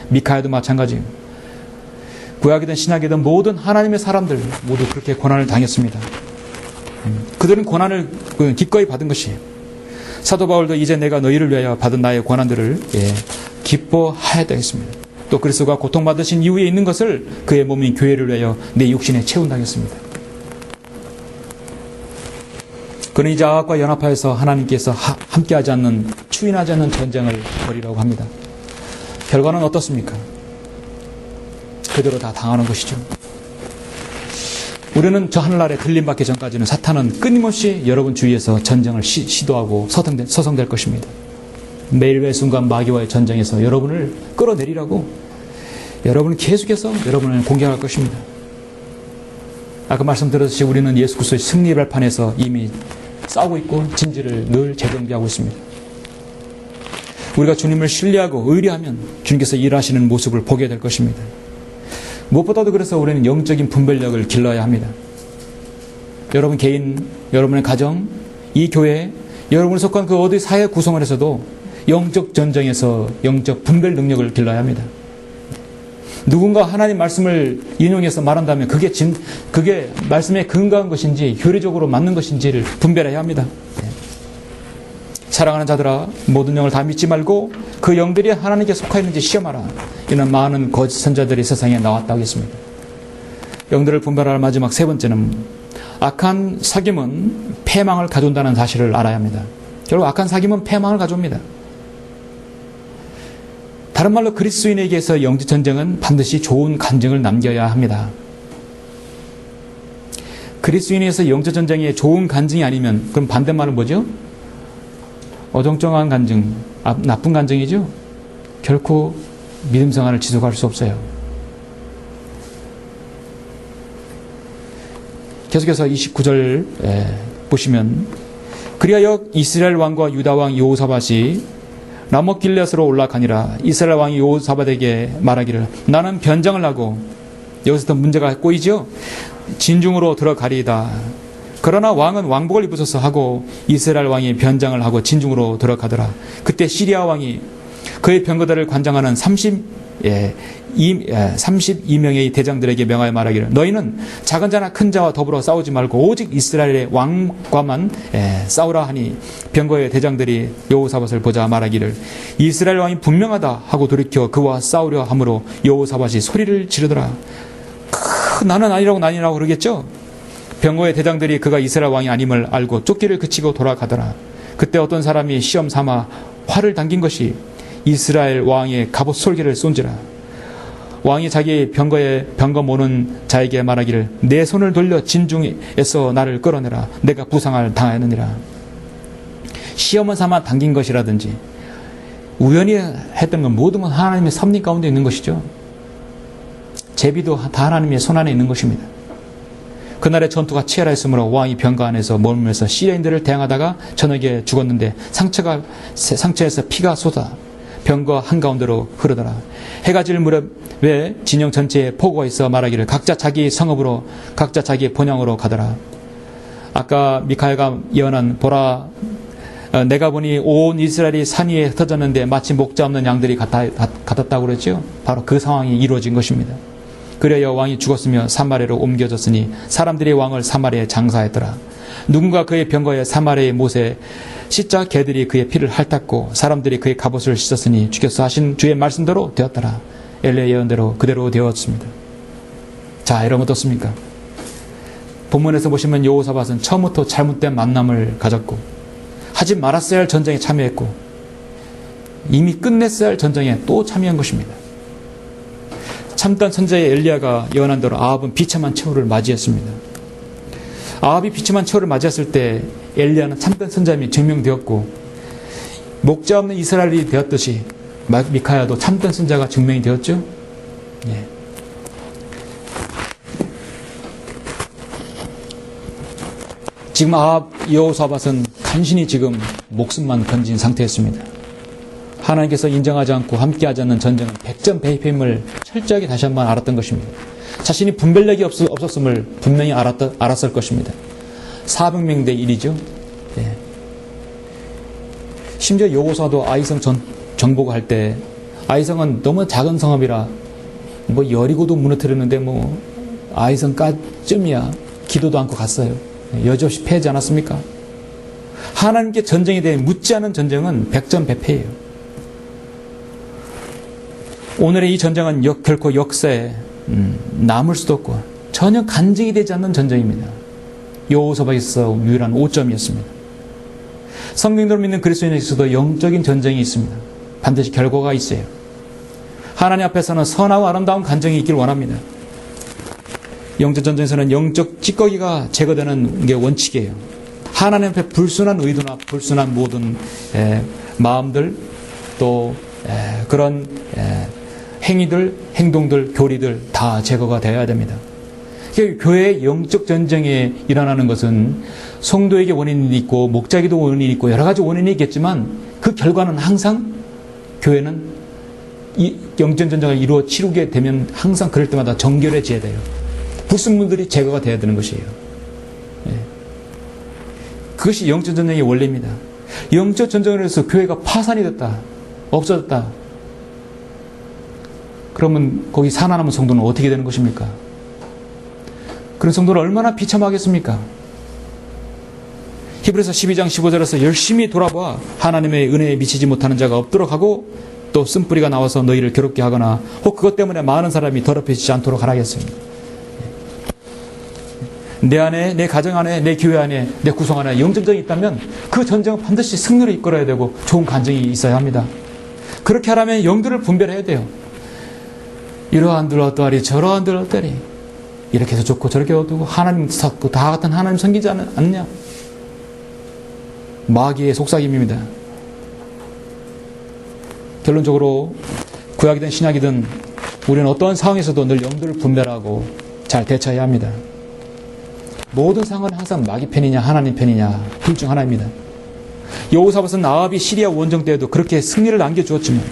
[SPEAKER 1] 미카야도 마찬가지입니다. 구약이든 신약이든 모든 하나님의 사람들 모두 그렇게 고난을 당했습니다. 그들은 고난을 기꺼이 받은 것이에요. 사도 바울도 이제 내가 너희를 위하여 받은 나의 고난들을 기뻐하여야 되겠습니다. 또 그리스도가 고통받으신 이후에 있는 것을 그의 몸인 교회를 위하여 내 육신에 채운다겠습니다. 그는 이제 아합과 연합하여서 하나님께서 함께하지 않는 추인하지 않는 전쟁을 벌이라고 합니다. 결과는 어떻습니까? 그대로 다 당하는 것이죠. 우리는 저 하늘나라에 들림받기 전까지는 사탄은 끊임없이 여러분 주위에서 전쟁을 시도하고 서성될 것입니다. 매일매일 순간 마귀와의 전쟁에서 여러분을 끌어내리라고 여러분을 계속해서 여러분을 공격할 것입니다. 아까 말씀드렸듯이 우리는 예수 그리스도의 승리 발판에서 이미 싸우고 있고 진지를 늘 재정비하고 있습니다. 우리가 주님을 신뢰하고 의뢰하면 주님께서 일하시는 모습을 보게 될 것입니다. 무엇보다도 그래서 우리는 영적인 분별력을 길러야 합니다. 여러분 개인, 여러분의 가정, 이 교회, 여러분이 속한 그 어디 사회 구성을 해서도 영적 전쟁에서 영적 분별 능력을 길러야 합니다. 누군가 하나님 말씀을 인용해서 말한다면 그게 말씀에 근거한 것인지 효리적으로 맞는 것인지를 분별해야 합니다. 사랑하는 자들아 모든 영을 다 믿지 말고 그 영들이 하나님께 속하 있는지 시험하라. 이는 많은 거짓 선지자들이 세상에 나왔다고 했습니다. 영들을 분별할 마지막 세 번째는 악한 사귐은 패망을 가져온다는 사실을 알아야 합니다. 결국 악한 사귐은 패망을 가져옵니다. 다른 말로 그리스도인에게서 영적 전쟁은 반드시 좋은 간증을 남겨야 합니다. 그리스도인에게서 영적 전쟁에 좋은 간증이 아니면 그럼 반대말은 뭐죠? 어정쩡한 간증, 나쁜 간증이죠. 결코 믿음 생활을 지속할 수 없어요. 계속해서 29절 보시면 그리하여 이스라엘 왕과 유다 왕 여호사밧이 라못 길앗으로 올라가니라. 이스라엘 왕이 여호사밧에게 말하기를 나는 변장을 하고 여기서부터 문제가 꼬이죠. 진중으로 들어가리이다. 그러나 왕은 왕복을 입으소서 하고 이스라엘 왕이 변장을 하고 진중으로 들어가더라. 그때 시리아 왕이 그의 병거들을 관장하는 32명의 대장들에게 명하여 말하기를 너희는 작은 자나 큰 자와 더불어 싸우지 말고 오직 이스라엘의 왕과만 싸우라 하니 병거의 대장들이 여호사밧을 보자 말하기를 이스라엘 왕이 분명하다 하고 돌이켜 그와 싸우려 하므로 여호사밧이 소리를 지르더라. 나는 아니라고 그러겠죠. 병거의 대장들이 그가 이스라엘 왕이 아님을 알고 쫓기를 그치고 돌아가더라. 그때 어떤 사람이 시험 삼아 활을 당긴 것이 이스라엘 왕의 갑옷 솔개를 쏜지라. 왕이 자기 병거 모는 자에게 말하기를 내 손을 돌려 진중에서 나를 끌어내라. 내가 부상을 당하였느니라. 시험을 삼아 당긴 것이라든지 우연히 했던 건 모든 건 하나님의 섭리 가운데 있는 것이죠. 제비도 다 하나님의 손안에 있는 것입니다. 그날의 전투가 치열했으므로 왕이 병거 안에서 머물면서 시리아인들을 대항하다가 저녁에 죽었는데 상처에서 피가 쏟아 병거 한가운데로 흐르더라. 해가 질 무렵에 진영 전체에 포고가 있어 말하기를 각자 자기 성읍으로 각자 자기 본향으로 가더라. 아까 미카야가 예언한 보라 내가 보니 온 이스라엘이 산 위에 흩어졌는데 마치 목자 없는 양들이 같았다고 그랬죠. 바로 그 상황이 이루어진 것입니다. 그래야 왕이 죽었으며 사마리아로 옮겨졌으니 사람들이 왕을 사마리아에 장사했더라. 누군가 그의 병거에 사마리아의 못에 씻자 개들이 그의 피를 핥았고 사람들이 그의 갑옷을 씻었으니 주께서 하신 주의 말씀대로 되었더라. 엘리야의 예언대로 그대로 되었습니다. 자, 여러분 어떻습니까? 본문에서 보시면 여호사밧은 처음부터 잘못된 만남을 가졌고 하지 말았어야 할 전쟁에 참여했고 이미 끝냈어야 할 전쟁에 또 참여한 것입니다. 참던 선지자의 엘리야가 예언한 대로 아합은 비참한 최후를 맞이했습니다. 아합이 비참한 최후를 맞이했을 때 엘리야는 참던 선지자임이 증명되었고 목자 없는 이스라엘이 되었듯이 미카야도 참던 선지자가 증명이 되었죠. 예. 지금 아합 여호사밧은 간신히 지금 목숨만 건진 상태였습니다. 하나님께서 인정하지 않고 함께하지 않는 전쟁은 백전백패임을 철저하게 다시 한번 알았던 것입니다. 자신이 분별력이 없었음을 분명히 알았을 것입니다. 400명 대 1이죠. 네. 심지어 여호사도 아이성 정복을 할 때 아이성은 너무 작은 성읍이라 여리고도 무너뜨렸는데 아이성까쯤이야 기도도 않고 갔어요. 여지없이 패하지 않았습니까? 하나님께 전쟁에 대해 묻지 않은 전쟁은 백전백패예요. 오늘의 이 전쟁은 결코 역사에 남을 수도 없고 전혀 간증이 되지 않는 전쟁입니다. 여호사밧에서 유일한 오점이었습니다. 성경대로 믿는 그리스도인에게서도 영적인 전쟁이 있습니다. 반드시 결과가 있어요. 하나님 앞에서는 선하고 아름다운 간증이 있기를 원합니다. 영적 전쟁에서는 영적 찌꺼기가 제거되는 게 원칙이에요. 하나님 앞에 불순한 의도나 불순한 모든 마음들 또 그런 행위들, 행동들, 교리들 다 제거가 되어야 됩니다. 교회의 영적 전쟁에 일어나는 것은 성도에게 원인이 있고 목자에게도 원인이 있고 여러 가지 원인이 있겠지만 그 결과는 항상 교회는 이 영적 전쟁을 이루어 치르게 되면 항상 그럴 때마다 정결해져야 돼요. 불순물들이 제거가 되어야 되는 것이에요. 그것이 영적 전쟁의 원리입니다. 영적 전쟁을 해서 교회가 파산이 됐다, 없어졌다. 그러면 거기 살아남은 성도는 어떻게 되는 것입니까? 그런 성도는 얼마나 비참하겠습니까? 히브리서 12장 15절에서 열심히 돌아봐 하나님의 은혜에 미치지 못하는 자가 없도록 하고 또 쓴뿌리가 나와서 너희를 괴롭게 하거나 혹 그것 때문에 많은 사람이 더럽혀지지 않도록 하라겠습니다. 내 안에, 내 가정 안에, 내 교회 안에, 내 구성 안에 영전쟁이 있다면 그 전쟁은 반드시 승리를 이끌어야 되고 좋은 간증이 있어야 합니다. 그렇게 하려면 영들을 분별해야 돼요. 이러한들 어떠하리 저러한들 어떠하리 이렇게 해서 좋고 저렇게 어두고 하나님 섞고 다 같은 하나님 섬기지 않느냐. 마귀의 속삭임입니다. 결론적으로 구약이든 신약이든 우리는 어떠한 상황에서도 늘 영들을 분별하고 잘 대처해야 합니다. 모든 상황은 항상 마귀 편이냐 하나님 편이냐 둘 중 하나입니다. 여호사밧은 아합이 시리아 원정 때에도 그렇게 승리를 안겨주었지만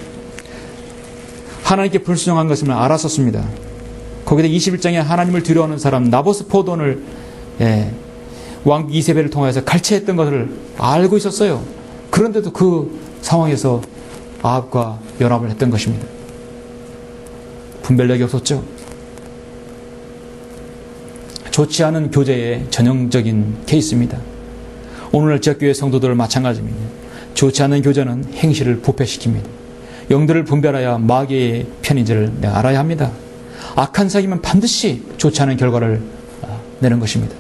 [SPEAKER 1] 하나님께 불순종한 것을 알았었습니다. 거기다 21장에 하나님을 두려워하는 사람 나봇 포도원을 왕 이세벨을 통해서 갈취했던 것을 알고 있었어요. 그런데도 그 상황에서 아합과 연합을 했던 것입니다. 분별력이 없었죠. 좋지 않은 교제의 전형적인 케이스입니다. 오늘날 지역교회 성도들 마찬가지입니다. 좋지 않은 교제는 행실을 부패시킵니다. 영들을 분별하여 마귀의 편인지를 내가 알아야 합니다. 악한 사귀면 반드시 좋지 않은 결과를 내는 것입니다.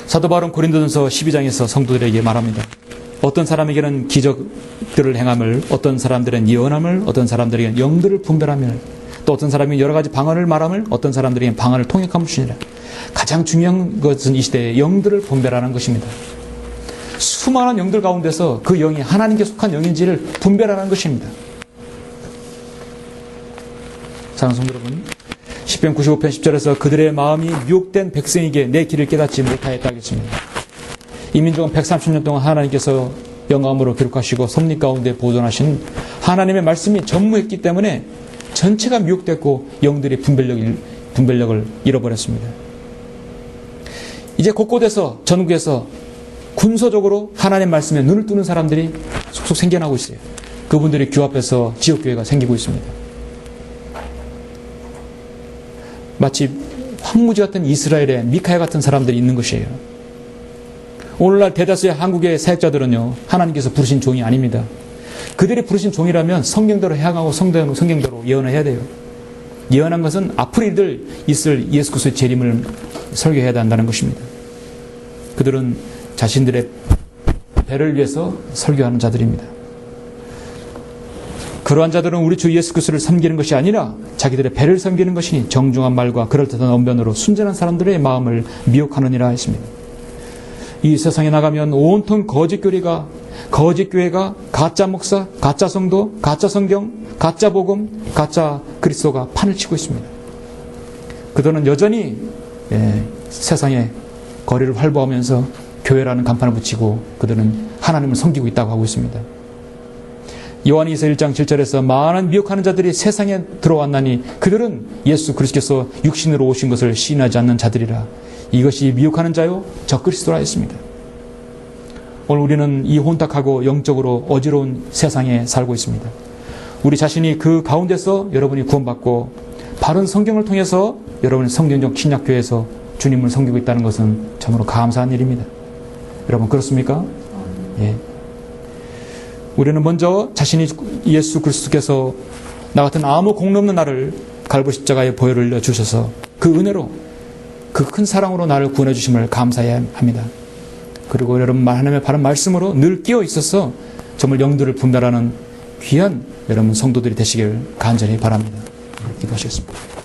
[SPEAKER 1] 사도 바울은 고린도전서 12장에서 성도들에게 말합니다. 어떤 사람에게는 기적들을 행함을, 어떤 사람들은 예언함을, 어떤 사람들에게는 영들을 분별함을, 또 어떤 사람이 여러 가지 방언을 말함을, 어떤 사람들에게는 방언을 통역함을 주니라. 가장 중요한 것은 이 시대에 영들을 분별하는 것입니다. 수많은 영들 가운데서 그 영이 하나님께 속한 영인지를 분별하는 것입니다. 사랑하는 성도 여러분, 시편 95편 10절에서 그들의 마음이 미혹된 백성에게 내 길을 깨닫지 못하였다 하겠습니다. 이 민족은 130년 동안 하나님께서 영감으로 기록하시고 섭리 가운데 보존하신 하나님의 말씀이 전무했기 때문에 전체가 미혹됐고 영들이 분별력을 잃어버렸습니다. 이제 곳곳에서 전국에서 군소적으로 하나님의 말씀에 눈을 뜨는 사람들이 속속 생겨나고 있어요. 그분들이 규합해서 지역교회가 생기고 있습니다. 마치 황무지 같은 이스라엘에 미카야 같은 사람들이 있는 것이에요. 오늘날 대다수의 한국의 사역자들은요, 하나님께서 부르신 종이 아닙니다. 그들이 부르신 종이라면 성경대로 향하고 성경대로 예언을 해야 돼요. 예언한 것은 앞으로 있을 예수 그리스도의 재림을 설교해야 한다는 것입니다. 그들은 자신들의 배를 위해서 설교하는 자들입니다. 그러한 자들은 우리 주 예수 그리스도를 섬기는 것이 아니라 자기들의 배를 섬기는 것이니 정중한 말과 그럴듯한 언변으로 순전한 사람들의 마음을 미혹하느니라 했습니다. 이 세상에 나가면 온통 거짓 교회가 가짜 목사, 가짜 성도, 가짜 성경, 가짜 복음, 가짜 그리스도가 판을 치고 있습니다. 그들은 여전히 세상에 거리를 활보하면서 교회라는 간판을 붙이고 그들은 하나님을 섬기고 있다고 하고 있습니다. 요한일서 1장 7절에서 많은 미혹하는 자들이 세상에 들어왔나니 그들은 예수 그리스도께서 육신으로 오신 것을 시인하지 않는 자들이라. 이것이 미혹하는 자요 적그리스도라 했습니다. 오늘 우리는 이 혼탁하고 영적으로 어지러운 세상에 살고 있습니다. 우리 자신이 그 가운데서 여러분이 구원받고 바른 성경을 통해서 여러분의 성경적 신약교회에서 주님을 섬기고 있다는 것은 참으로 감사한 일입니다. 여러분 그렇습니까? 예. 우리는 먼저 자신이 예수 그리스도께서 나 같은 아무 공로 없는 나를 갈보 십자가에 보혈을 흘려 주셔서 그 은혜로 그 큰 사랑으로 나를 구원해 주심을 감사해야 합니다. 그리고 여러분 하나님의 바른 말씀으로 늘 끼어 있어서 정말 영들을 분별하는 귀한 여러분 성도들이 되시길 간절히 바랍니다. 기도하시겠습니다.